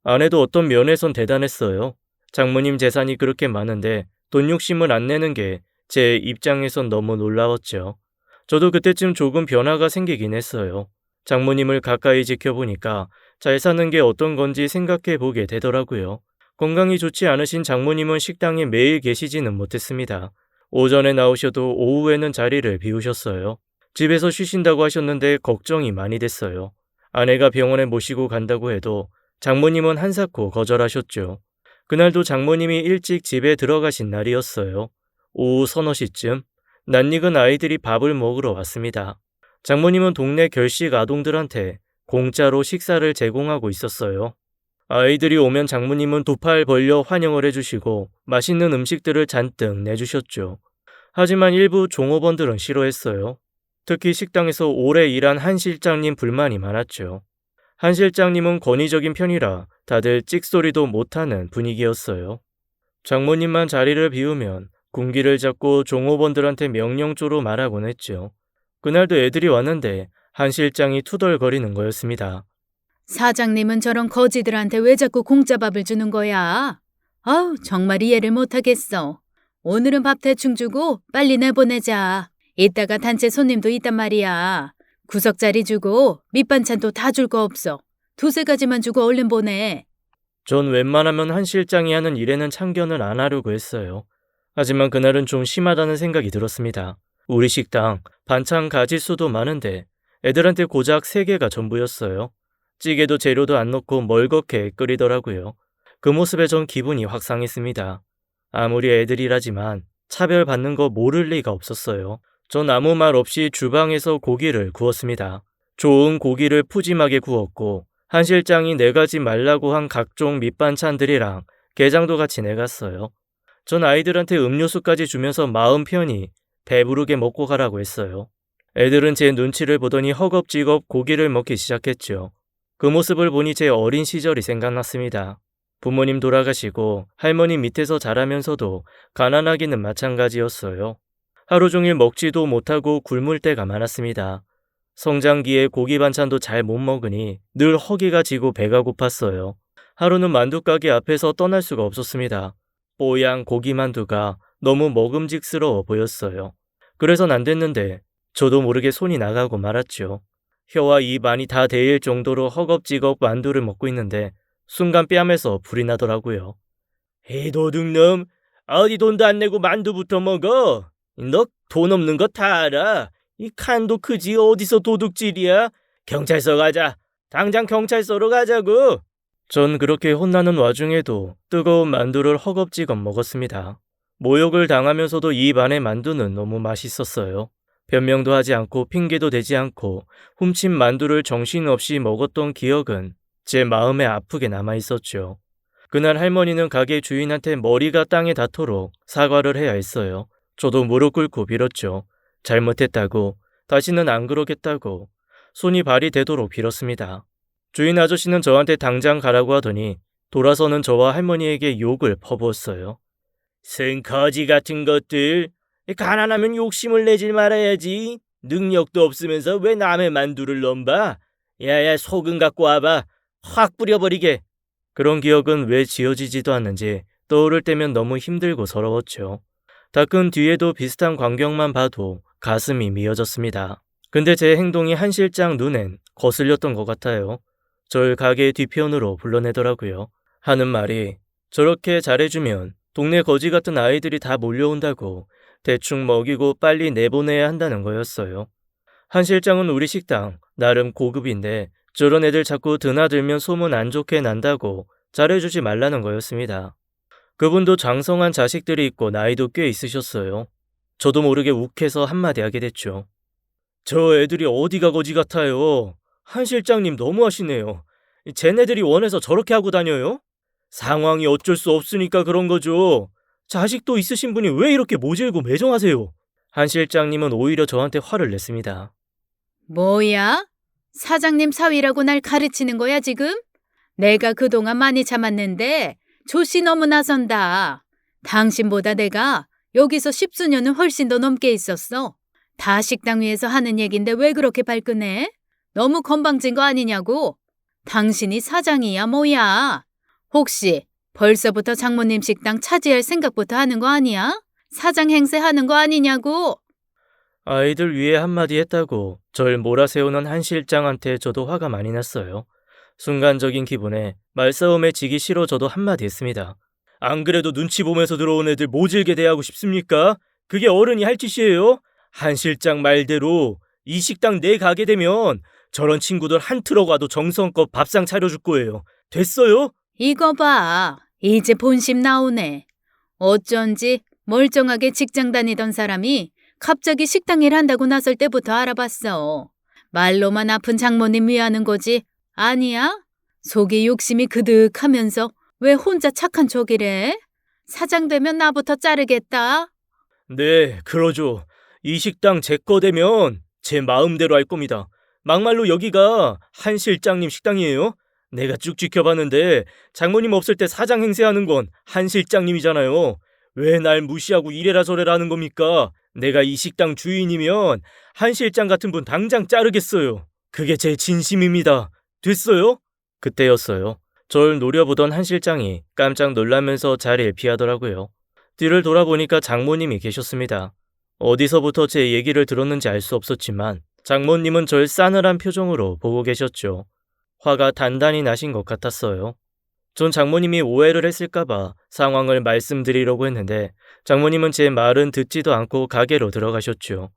아내도 어떤 면에선 대단했어요. 장모님 재산이 그렇게 많은데 돈 욕심을 안 내는 게 제 입장에선 너무 놀라웠죠. 저도 그때쯤 조금 변화가 생기긴 했어요. 장모님을 가까이 지켜보니까 잘 사는 게 어떤 건지 생각해 보게 되더라고요. 건강이 좋지 않으신 장모님은 식당에 매일 계시지는 못했습니다. 오전에 나오셔도 오후에는 자리를 비우셨어요. 집에서 쉬신다고 하셨는데 걱정이 많이 됐어요. 아내가 병원에 모시고 간다고 해도 장모님은 한사코 거절하셨죠. 그날도 장모님이 일찍 집에 들어가신 날이었어요. 오후 서너 시쯤 낯익은 아이들이 밥을 먹으러 왔습니다. 장모님은 동네 결식 아동들한테 공짜로 식사를 제공하고 있었어요. 아이들이 오면 장모님은 두 팔 벌려 환영을 해주시고 맛있는 음식들을 잔뜩 내주셨죠. 하지만 일부 종업원들은 싫어했어요. 특히 식당에서 오래 일한 한 실장님 불만이 많았죠. 한 실장님은 권위적인 편이라 다들 찍소리도 못하는 분위기였어요. 장모님만 자리를 비우면 군기를 잡고 종업원들한테 명령조로 말하곤 했죠. 그날도 애들이 왔는데 한 실장이 투덜거리는 거였습니다. 사장님은 저런 거지들한테 왜 자꾸 공짜 밥을 주는 거야? 아우, 정말 이해를 못하겠어. 오늘은 밥 대충 주고 빨리 내보내자. 이따가 단체 손님도 있단 말이야. 구석자리 주고 밑반찬도 다 줄 거 없어. 두세 가지만 주고 얼른 보내. 전 웬만하면 한 실장이 하는 일에는 참견을 안 하려고 했어요. 하지만 그날은 좀 심하다는 생각이 들었습니다. 우리 식당 반찬 가짓수도 많은데 애들한테 고작 3개가 전부였어요. 찌개도 재료도 안 넣고 멀겋게 끓이더라고요. 그 모습에 전 기분이 확 상했습니다. 아무리 애들이라지만 차별받는 거 모를 리가 없었어요. 전 아무 말 없이 주방에서 고기를 구웠습니다. 좋은 고기를 푸짐하게 구웠고 한 실장이 4가지 말라고 한 각종 밑반찬들이랑 게장도 같이 내갔어요. 전 아이들한테 음료수까지 주면서 마음 편히 배부르게 먹고 가라고 했어요. 애들은 제 눈치를 보더니 허겁지겁 고기를 먹기 시작했죠. 그 모습을 보니 제 어린 시절이 생각났습니다. 부모님 돌아가시고 할머니 밑에서 자라면서도 가난하기는 마찬가지였어요. 하루 종일 먹지도 못하고 굶을 때가 많았습니다. 성장기에 고기 반찬도 잘 못 먹으니 늘 허기가 지고 배가 고팠어요. 하루는 만두가게 앞에서 떠날 수가 없었습니다. 뽀얀 고기 만두가 너무 먹음직스러워 보였어요. 그래선 안 됐는데 저도 모르게 손이 나가고 말았죠. 혀와 입 안이 다 데일 정도로 허겁지겁 만두를 먹고 있는데 순간 뺨에서 불이 나더라고요. 이 도둑놈, 어디 돈도 안 내고 만두부터 먹어? 너 돈 없는 거 다 알아. 이 칸도 크지 어디서 도둑질이야? 경찰서 가자. 당장 경찰서로 가자고. 전 그렇게 혼나는 와중에도 뜨거운 만두를 허겁지겁 먹었습니다. 모욕을 당하면서도 입 안의 만두는 너무 맛있었어요. 변명도 하지 않고 핑계도 대지 않고 훔친 만두를 정신없이 먹었던 기억은 제 마음에 아프게 남아있었죠. 그날 할머니는 가게 주인한테 머리가 땅에 닿도록 사과를 해야 했어요. 저도 무릎 꿇고 빌었죠. 잘못했다고, 다시는 안 그러겠다고, 손이 발이 되도록 빌었습니다. 주인 아저씨는 저한테 당장 가라고 하더니 돌아서는 저와 할머니에게 욕을 퍼부었어요. 생거지 같은 것들, 가난하면 욕심을 내질 말아야지. 능력도 없으면서 왜 남의 만두를 넘봐? 야야, 소금 갖고 와봐. 확 뿌려버리게. 그런 기억은 왜 지워지지도 않는지 떠오를 때면 너무 힘들고 서러웠죠. 닦은 뒤에도 비슷한 광경만 봐도 가슴이 미어졌습니다. 근데 제 행동이 한 실장 눈엔 거슬렸던 것 같아요. 절 가게 뒤편으로 불러내더라고요. 하는 말이 저렇게 잘해주면 동네 거지 같은 아이들이 다 몰려온다고 대충 먹이고 빨리 내보내야 한다는 거였어요. 한 실장은 우리 식당 나름 고급인데 저런 애들 자꾸 드나들면 소문 안 좋게 난다고 잘해주지 말라는 거였습니다. 그분도 장성한 자식들이 있고 나이도 꽤 있으셨어요. 저도 모르게 욱해서 한마디 하게 됐죠. 저 애들이 어디가 거지 같아요. 한 실장님 너무하시네요. 쟤네들이 원해서 저렇게 하고 다녀요? 상황이 어쩔 수 없으니까 그런 거죠. 자식도 있으신 분이 왜 이렇게 모질고 매정하세요? 한 실장님은 오히려 저한테 화를 냈습니다. 뭐야? 사장님 사위라고 날 가르치는 거야, 지금? 내가 그동안 많이 참았는데 조씨 너무 나선다. 당신보다 내가 여기서 10수년은 훨씬 더 넘게 있었어. 다 식당 위에서 하는 얘긴데 왜 그렇게 발끈해? 너무 건방진 거 아니냐고? 당신이 사장이야 뭐야? 혹시 벌써부터 장모님 식당 차지할 생각부터 하는 거 아니야? 사장 행세하는 거 아니냐고? 아이들 위에 한마디 했다고 절 몰아세우는 한 실장한테 저도 화가 많이 났어요. 순간적인 기분에 말싸움에 지기 싫어 저도 한마디 했습니다. 안 그래도 눈치 보면서 들어온 애들 모질게 대하고 싶습니까? 그게 어른이 할 짓이에요? 한 실장 말대로 이 식당 내 가게 되면 저런 친구들 한 트럭 와도 정성껏 밥상 차려줄 거예요. 됐어요? 이거 봐. 이제 본심 나오네. 어쩐지 멀쩡하게 직장 다니던 사람이 갑자기 식당 일 한다고 나설 때부터 알아봤어. 말로만 아픈 장모님 위하는 거지. 아니야? 속이 욕심이 그득하면서 왜 혼자 착한 척이래? 사장 되면 나부터 자르겠다. 네, 그러죠. 이 식당 제 거 되면 제 마음대로 할 겁니다. 막말로 여기가 한 실장님 식당이에요. 내가 쭉 지켜봤는데 장모님 없을 때 사장 행세하는 건 한 실장님이잖아요. 왜 날 무시하고 이래라 저래라 하는 겁니까? 내가 이 식당 주인이면 한 실장 같은 분 당장 자르겠어요. 그게 제 진심입니다. 됐어요? 그때였어요. 절 노려보던 한 실장이 깜짝 놀라면서 자리를 피하더라고요. 뒤를 돌아보니까 장모님이 계셨습니다. 어디서부터 제 얘기를 들었는지 알 수 없었지만 장모님은 절 싸늘한 표정으로 보고 계셨죠. 화가 단단히 나신 것 같았어요. 전 장모님이 오해를 했을까봐 상황을 말씀드리려고 했는데 장모님은 제 말은 듣지도 않고 가게로 들어가셨죠.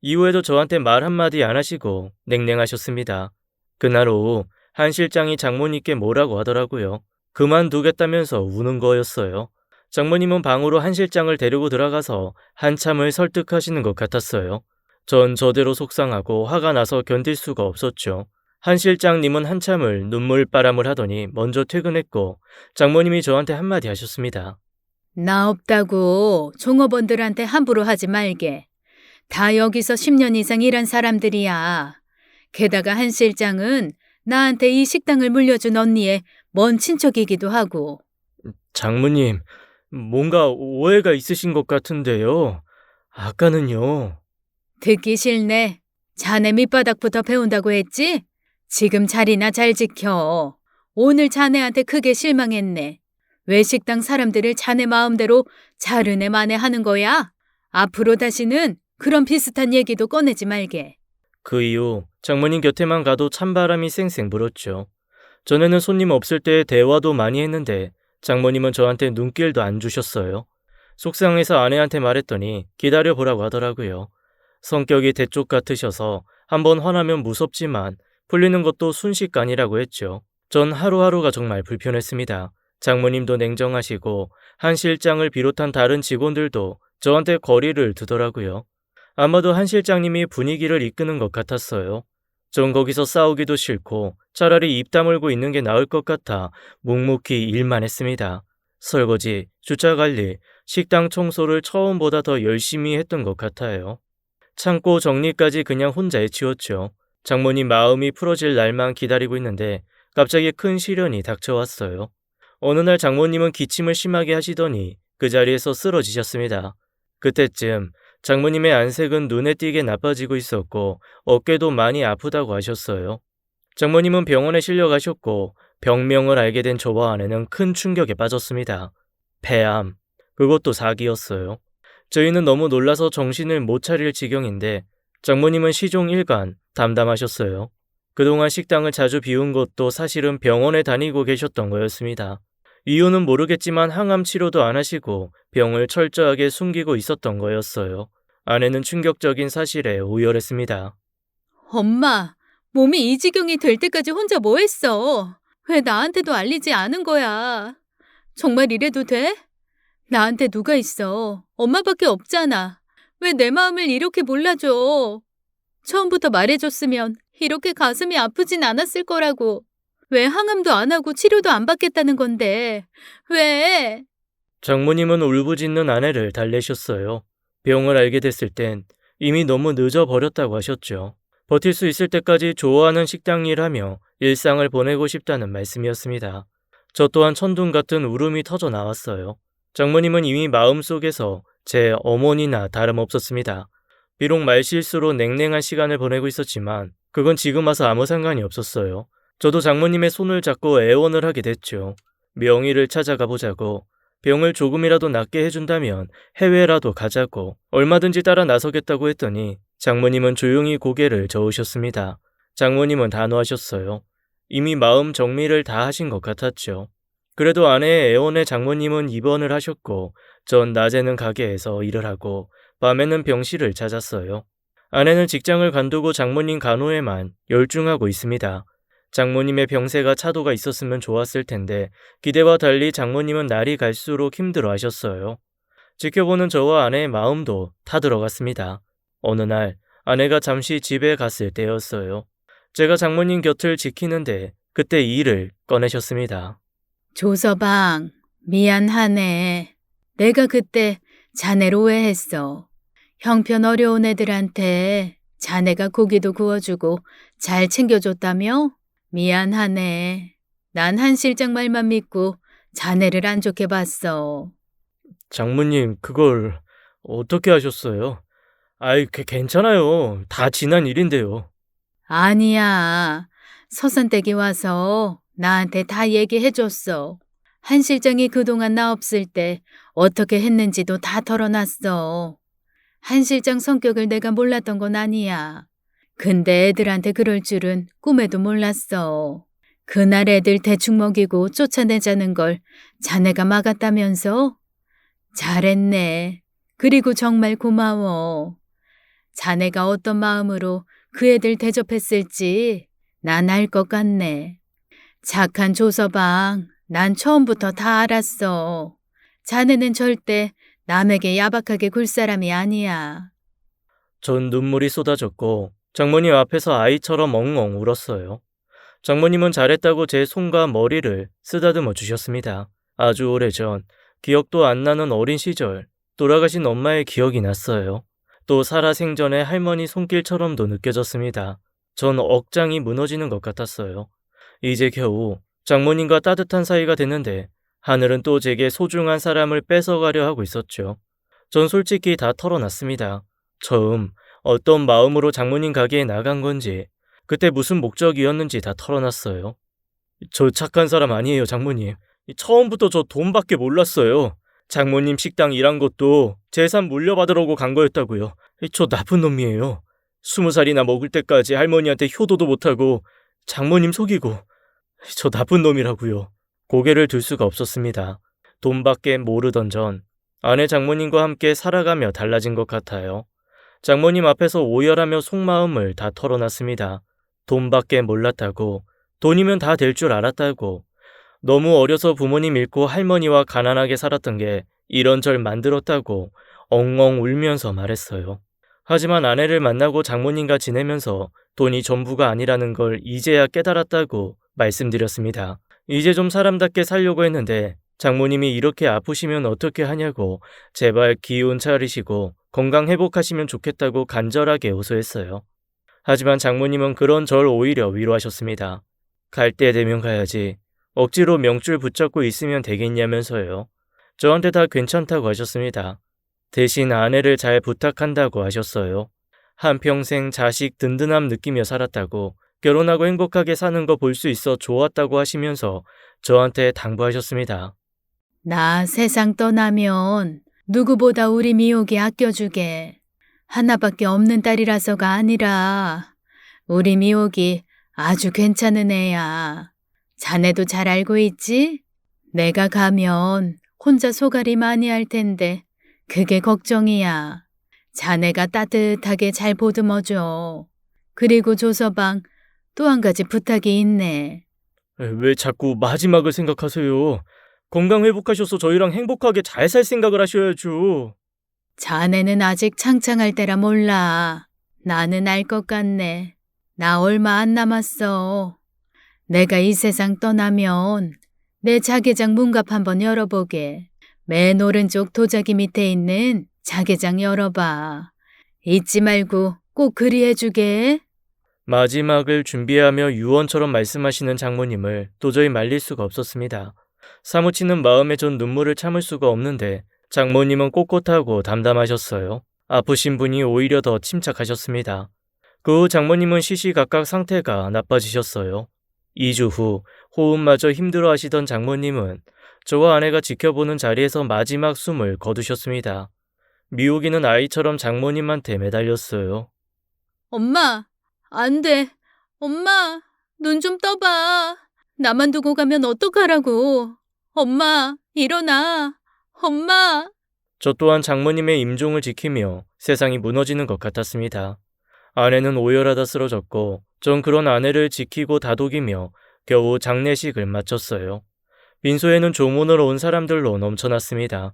이후에도 저한테 말 한마디 안 하시고 냉랭하셨습니다. 그날 오후 한 실장이 장모님께 뭐라고 하더라고요. 그만두겠다면서 우는 거였어요. 장모님은 방으로 한 실장을 데리고 들어가서 한참을 설득하시는 것 같았어요. 전 저대로 속상하고 화가 나서 견딜 수가 없었죠. 한 실장님은 한참을 눈물바람을 하더니 먼저 퇴근했고 장모님이 저한테 한마디 하셨습니다. 나 없다고 종업원들한테 함부로 하지 말게. 다 여기서 10년 이상 일한 사람들이야. 게다가 한 실장은 나한테 이 식당을 물려준 언니의 먼 친척이기도 하고. 장모님, 뭔가 오해가 있으신 것 같은데요. 아까는요. 듣기 싫네. 자네 밑바닥부터 배운다고 했지? 지금 자리나 잘 지켜. 오늘 자네한테 크게 실망했네. 왜 식당 사람들을 자네 마음대로 자르네 마네 하는 거야? 앞으로 다시는 그런 비슷한 얘기도 꺼내지 말게. 그 이후 장모님 곁에만 가도 찬바람이 쌩쌩 불었죠. 전에는 손님 없을 때 대화도 많이 했는데 장모님은 저한테 눈길도 안 주셨어요. 속상해서 아내한테 말했더니 기다려보라고 하더라고요. 성격이 대쪽 같으셔서 한번 화나면 무섭지만 풀리는 것도 순식간이라고 했죠. 전 하루하루가 정말 불편했습니다. 장모님도 냉정하시고 한 실장을 비롯한 다른 직원들도 저한테 거리를 두더라고요. 아마도 한 실장님이 분위기를 이끄는 것 같았어요. 전 거기서 싸우기도 싫고 차라리 입 다물고 있는 게 나을 것 같아 묵묵히 일만 했습니다. 설거지, 주차 관리, 식당 청소를 처음보다 더 열심히 했던 것 같아요. 창고 정리까지 그냥 혼자 해치웠죠. 장모님 마음이 풀어질 날만 기다리고 있는데 갑자기 큰 시련이 닥쳐왔어요. 어느 날 장모님은 기침을 심하게 하시더니 그 자리에서 쓰러지셨습니다. 그때쯤 장모님의 안색은 눈에 띄게 나빠지고 있었고 어깨도 많이 아프다고 하셨어요. 장모님은 병원에 실려가셨고 병명을 알게 된 저와 아내는 큰 충격에 빠졌습니다. 폐암, 그것도 사기였어요. 저희는 너무 놀라서 정신을 못 차릴 지경인데 장모님은 시종 일관 담담하셨어요. 그동안 식당을 자주 비운 것도 사실은 병원에 다니고 계셨던 거였습니다. 이유는 모르겠지만 항암 치료도 안 하시고 병을 철저하게 숨기고 있었던 거였어요. 아내는 충격적인 사실에 오열했습니다. 엄마, 몸이 이 지경이 될 때까지 혼자 뭐 했어? 왜 나한테도 알리지 않은 거야? 정말 이래도 돼? 나한테 누가 있어? 엄마밖에 없잖아. 왜 내 마음을 이렇게 몰라줘? 처음부터 말해줬으면 이렇게 가슴이 아프진 않았을 거라고. 왜 항암도 안 하고 치료도 안 받겠다는 건데. 왜? 장모님은 울부짖는 아내를 달래셨어요. 병을 알게 됐을 땐 이미 너무 늦어버렸다고 하셨죠. 버틸 수 있을 때까지 좋아하는 식당 일하며 일상을 보내고 싶다는 말씀이었습니다. 저 또한 천둥 같은 울음이 터져 나왔어요. 장모님은 이미 마음속에서 제 어머니나 다름없었습니다. 비록 말실수로 냉랭한 시간을 보내고 있었지만 그건 지금 와서 아무 상관이 없었어요. 저도 장모님의 손을 잡고 애원을 하게 됐죠. 명의를 찾아가 보자고, 병을 조금이라도 낫게 해준다면 해외라도 가자고, 얼마든지 따라 나서겠다고 했더니 장모님은 조용히 고개를 저으셨습니다. 장모님은 단호하셨어요. 이미 마음 정리를 다 하신 것 같았죠. 그래도 아내의 애원에 장모님은 입원을 하셨고, 전 낮에는 가게에서 일을 하고 밤에는 병실을 찾았어요. 아내는 직장을 관두고 장모님 간호에만 열중하고 있습니다. 장모님의 병세가 차도가 있었으면 좋았을 텐데 기대와 달리 장모님은 날이 갈수록 힘들어 하셨어요. 지켜보는 저와 아내의 마음도 타들어갔습니다. 어느 날 아내가 잠시 집에 갔을 때였어요. 제가 장모님 곁을 지키는데 그때 이 일을 꺼내셨습니다. 조서방, 미안하네. 내가 그때 자네를 오해했어. 형편 어려운 애들한테 자네가 고기도 구워주고 잘 챙겨줬다며? 미안하네. 난 한 실장 말만 믿고 자네를 안 좋게 봤어. 장모님, 그걸 어떻게 하셨어요? 아이, 괜찮아요. 다 지난 일인데요. 아니야. 서산댁이 와서 나한테 다 얘기해줬어. 한 실장이 그동안 나 없을 때 어떻게 했는지도 다 털어놨어. 한 실장 성격을 내가 몰랐던 건 아니야. 근데 애들한테 그럴 줄은 꿈에도 몰랐어. 그날 애들 대충 먹이고 쫓아내자는 걸 자네가 막았다면서? 잘했네. 그리고 정말 고마워. 자네가 어떤 마음으로 그 애들 대접했을지 난 알 것 같네. 착한 조서방, 난 처음부터 다 알았어. 자네는 절대 남에게 야박하게 굴 사람이 아니야. 전 눈물이 쏟아졌고 장모님 앞에서 아이처럼 엉엉 울었어요. 장모님은 잘했다고 제 손과 머리를 쓰다듬어 주셨습니다. 아주 오래전, 기억도 안 나는 어린 시절, 돌아가신 엄마의 기억이 났어요. 또 살아생전의 할머니 손길처럼도 느껴졌습니다. 전 억장이 무너지는 것 같았어요. 이제 겨우 장모님과 따뜻한 사이가 됐는데 하늘은 또 제게 소중한 사람을 뺏어가려 하고 있었죠. 전 솔직히 다 털어놨습니다. 처음 어떤 마음으로 장모님 가게에 나간 건지, 그때 무슨 목적이었는지 다 털어놨어요. 저 착한 사람 아니에요, 장모님. 처음부터 저 돈밖에 몰랐어요. 장모님 식당 일한 것도 재산 물려받으려고 간 거였다고요. 저 나쁜 놈이에요. 20살이나 먹을 때까지 할머니한테 효도도 못하고 장모님 속이고, 저 나쁜 놈이라고요. 고개를 들 수가 없었습니다. 돈밖에 모르던 전 아내 장모님과 함께 살아가며 달라진 것 같아요. 장모님 앞에서 오열하며 속마음을 다 털어놨습니다. 돈밖에 몰랐다고, 돈이면 다 될 줄 알았다고, 너무 어려서 부모님 잃고 할머니와 가난하게 살았던 게 이런절 만들었다고 엉엉 울면서 말했어요. 하지만 아내를 만나고 장모님과 지내면서 돈이 전부가 아니라는 걸 이제야 깨달았다고 말씀드렸습니다. 이제 좀 사람답게 살려고 했는데 장모님이 이렇게 아프시면 어떻게 하냐고 제발 기운 차리시고 건강 회복하시면 좋겠다고 간절하게 호소했어요. 하지만 장모님은 그런 절 오히려 위로하셨습니다. 갈 때 되면 가야지. 억지로 명줄 붙잡고 있으면 되겠냐면서요. 저한테 다 괜찮다고 하셨습니다. 대신 아내를 잘 부탁한다고 하셨어요. 한평생 자식 든든함 느끼며 살았다고, 결혼하고 행복하게 사는 거 볼 수 있어 좋았다고 하시면서 저한테 당부하셨습니다. 나 세상 떠나면 누구보다 우리 미옥이 아껴주게. 하나밖에 없는 딸이라서가 아니라 우리 미옥이 아주 괜찮은 애야. 자네도 잘 알고 있지? 내가 가면 혼자 소갈이 많이 할 텐데 그게 걱정이야. 자네가 따뜻하게 잘 보듬어줘. 그리고 조서방, 또 한 가지 부탁이 있네. 왜 자꾸 마지막을 생각하세요? 건강 회복하셔서 저희랑 행복하게 잘 살 생각을 하셔야죠. 자네는 아직 창창할 때라 몰라. 나는 알 것 같네. 나 얼마 안 남았어. 내가 이 세상 떠나면 내 자개장 문갑 한번 열어보게. 맨 오른쪽 도자기 밑에 있는 자개장 열어봐. 잊지 말고 꼭 그리해주게. 마지막을 준비하며 유언처럼 말씀하시는 장모님을 도저히 말릴 수가 없었습니다. 사무치는 마음에 전 눈물을 참을 수가 없는데 장모님은 꼿꼿하고 담담하셨어요. 아프신 분이 오히려 더 침착하셨습니다. 그 후 장모님은 시시각각 상태가 나빠지셨어요. 2주 후 호흡마저 힘들어하시던 장모님은 저와 아내가 지켜보는 자리에서 마지막 숨을 거두셨습니다. 미옥이는 아이처럼 장모님한테 매달렸어요. 엄마, 안 돼. 엄마, 눈 좀 떠봐. 나만 두고 가면 어떡하라고. 엄마, 일어나. 엄마. 저 또한 장모님의 임종을 지키며 세상이 무너지는 것 같았습니다. 아내는 오열하다 쓰러졌고 전 그런 아내를 지키고 다독이며 겨우 장례식을 마쳤어요. 빈소에는 조문으로 온 사람들로 넘쳐났습니다.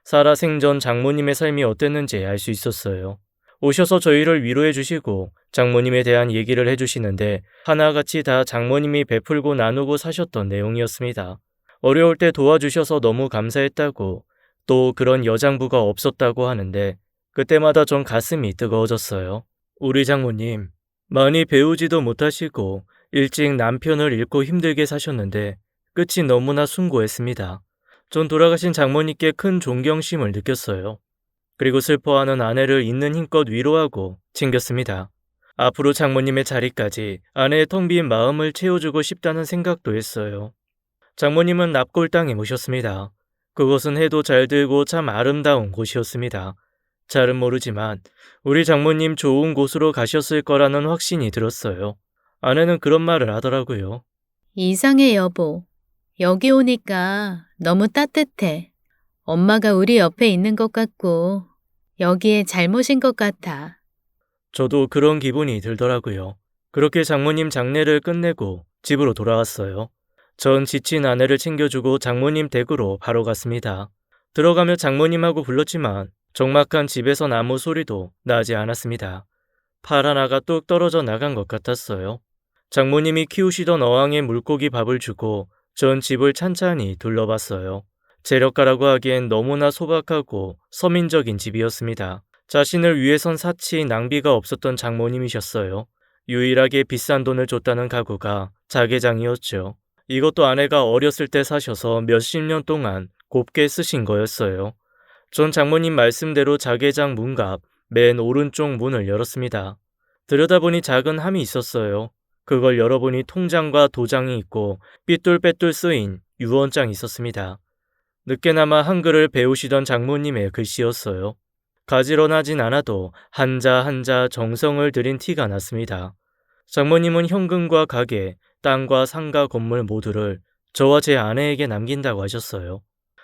살아 생전 장모님의 삶이 어땠는지 알 수 있었어요. 오셔서 저희를 위로해 주시고 장모님에 대한 얘기를 해주시는데 하나같이 다 장모님이 베풀고 나누고 사셨던 내용이었습니다. 어려울 때 도와주셔서 너무 감사했다고, 또 그런 여장부가 없었다고 하는데 그때마다 전 가슴이 뜨거워졌어요. 우리 장모님, 많이 배우지도 못하시고 일찍 남편을 잃고 힘들게 사셨는데 끝이 너무나 숭고했습니다. 전 돌아가신 장모님께 큰 존경심을 느꼈어요. 그리고 슬퍼하는 아내를 있는 힘껏 위로하고 챙겼습니다. 앞으로 장모님의 자리까지 아내의 텅 빈 마음을 채워주고 싶다는 생각도 했어요. 장모님은 납골 땅에 모셨습니다. 그곳은 해도 잘 들고 참 아름다운 곳이었습니다. 잘은 모르지만 우리 장모님 좋은 곳으로 가셨을 거라는 확신이 들었어요. 아내는 그런 말을 하더라고요. 이상해, 여보. 여기 오니까 너무 따뜻해. 엄마가 우리 옆에 있는 것 같고 여기에 잘못인 것 같아. 저도 그런 기분이 들더라고요. 그렇게 장모님 장례를 끝내고 집으로 돌아왔어요. 전 지친 아내를 챙겨주고 장모님 댁으로 바로 갔습니다. 들어가며 장모님하고 불렀지만 적막한 집에선 아무 소리도 나지 않았습니다. 팔 하나가 뚝 떨어져 나간 것 같았어요. 장모님이 키우시던 어항에 물고기 밥을 주고 전 집을 찬찬히 둘러봤어요. 재력가라고 하기엔 너무나 소박하고 서민적인 집이었습니다. 자신을 위해선 사치 낭비가 없었던 장모님이셨어요. 유일하게 비싼 돈을 줬다는 가구가 자개장이었죠. 이것도 아내가 어렸을 때 사셔서 몇십 년 동안 곱게 쓰신 거였어요. 전 장모님 말씀대로 자개장 문갑 맨 오른쪽 문을 열었습니다. 들여다보니 작은 함이 있었어요. 그걸 열어보니 통장과 도장이 있고 삐뚤빼뚤 쓰인 유언장이 있었습니다. 늦게나마 한글을 배우시던 장모님의 글씨였어요. 가지런하진 않아도 한자 한자 정성을 들인 티가 났습니다. 장모님은 현금과 가게, 땅과 상가 건물 모두를 저와 제 아내에게 남긴다고 하셨어요.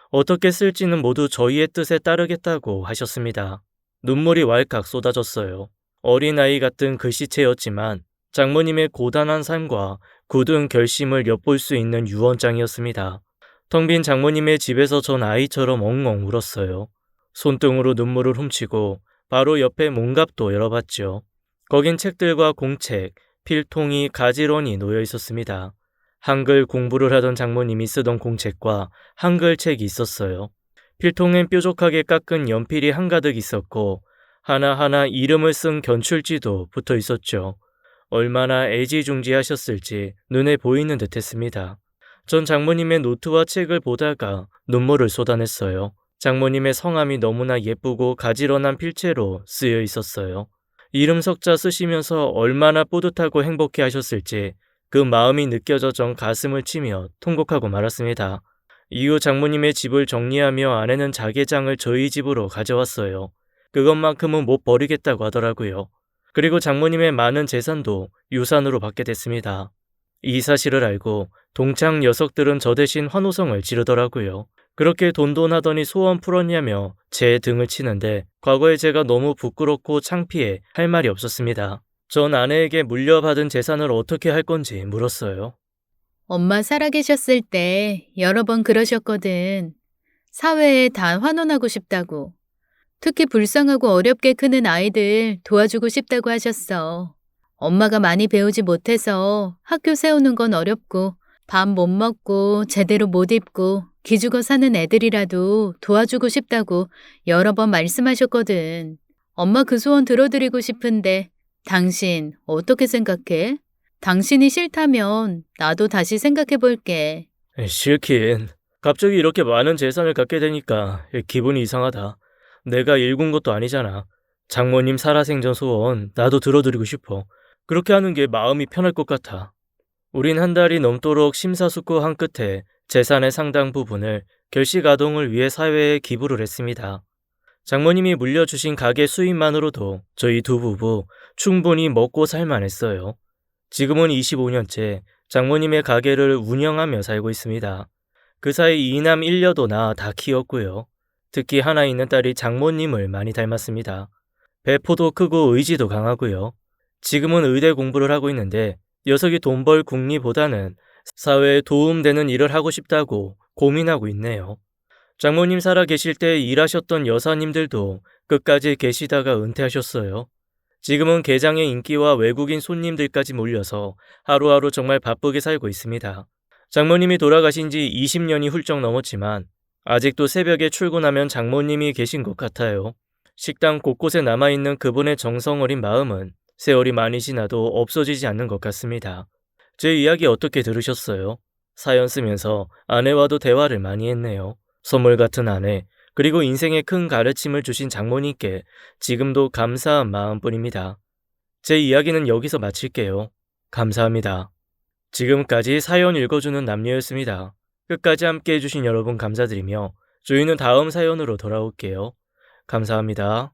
어떻게 쓸지는 모두 저희의 뜻에 따르겠다고 하셨습니다. 눈물이 왈칵 쏟아졌어요. 어린아이 같은 글씨체였지만 장모님의 고단한 삶과 굳은 결심을 엿볼 수 있는 유언장이었습니다. 텅 빈 장모님의 집에서 전 아이처럼 엉엉 울었어요. 손등으로 눈물을 훔치고 바로 옆에 문갑도 열어봤죠. 거긴 책들과 공책, 필통이 가지런히 놓여 있었습니다. 한글 공부를 하던 장모님이 쓰던 공책과 한글책이 있었어요. 필통엔 뾰족하게 깎은 연필이 한가득 있었고 하나하나 이름을 쓴 견출지도 붙어 있었죠. 얼마나 애지중지하셨을지 눈에 보이는 듯했습니다. 전 장모님의 노트와 책을 보다가 눈물을 쏟아냈어요. 장모님의 성함이 너무나 예쁘고 가지런한 필체로 쓰여 있었어요. 이름 석자 쓰시면서 얼마나 뿌듯하고 행복해 하셨을지 그 마음이 느껴져 전 가슴을 치며 통곡하고 말았습니다. 이후 장모님의 집을 정리하며 아내는 자개장을 저희 집으로 가져왔어요. 그것만큼은 못 버리겠다고 하더라고요. 그리고 장모님의 많은 재산도 유산으로 받게 됐습니다. 이 사실을 알고 동창 녀석들은 저 대신 환호성을 지르더라고요. 그렇게 돈돈하더니 소원 풀었냐며 제 등을 치는데 과거에 제가 너무 부끄럽고 창피해 할 말이 없었습니다. 전 아내에게 물려받은 재산을 어떻게 할 건지 물었어요. 엄마 살아계셨을 때 여러 번 그러셨거든. 사회에 다 환원하고 싶다고. 특히 불쌍하고 어렵게 크는 아이들 도와주고 싶다고 하셨어. 엄마가 많이 배우지 못해서 학교 세우는 건 어렵고 밥 못 먹고 제대로 못 입고 기죽어 사는 애들이라도 도와주고 싶다고 여러 번 말씀하셨거든. 엄마 그 소원 들어드리고 싶은데 당신 어떻게 생각해? 당신이 싫다면 나도 다시 생각해 볼게. 싫긴. 갑자기 이렇게 많은 재산을 갖게 되니까 기분이 이상하다. 내가 일군 것도 아니잖아. 장모님 살아생전 소원 나도 들어드리고 싶어. 그렇게 하는 게 마음이 편할 것 같아. 우린 한 달이 넘도록 심사숙고한 끝에 재산의 상당 부분을 결식아동을 위해 사회에 기부를 했습니다. 장모님이 물려주신 가게 수입만으로도 저희 두 부부 충분히 먹고 살만했어요. 지금은 25년째 장모님의 가게를 운영하며 살고 있습니다. 그 사이 이남 일녀도나 다 키웠고요. 특히 하나 있는 딸이 장모님을 많이 닮았습니다. 배포도 크고 의지도 강하고요. 지금은 의대 공부를 하고 있는데 녀석이 돈 벌 궁리보다는 사회에 도움되는 일을 하고 싶다고 고민하고 있네요. 장모님 살아 계실 때 일하셨던 여사님들도 끝까지 계시다가 은퇴하셨어요. 지금은 개장의 인기와 외국인 손님들까지 몰려서 하루하루 정말 바쁘게 살고 있습니다. 장모님이 돌아가신 지 20년이 훌쩍 넘었지만 아직도 새벽에 출근하면 장모님이 계신 것 같아요. 식당 곳곳에 남아있는 그분의 정성 어린 마음은 세월이 많이 지나도 없어지지 않는 것 같습니다. 제 이야기 어떻게 들으셨어요? 사연 쓰면서 아내와도 대화를 많이 했네요. 선물 같은 아내, 그리고 인생에 큰 가르침을 주신 장모님께 지금도 감사한 마음뿐입니다. 제 이야기는 여기서 마칠게요. 감사합니다. 지금까지 사연 읽어주는 남녀였습니다. 끝까지 함께 해주신 여러분 감사드리며 저희는 다음 사연으로 돌아올게요. 감사합니다.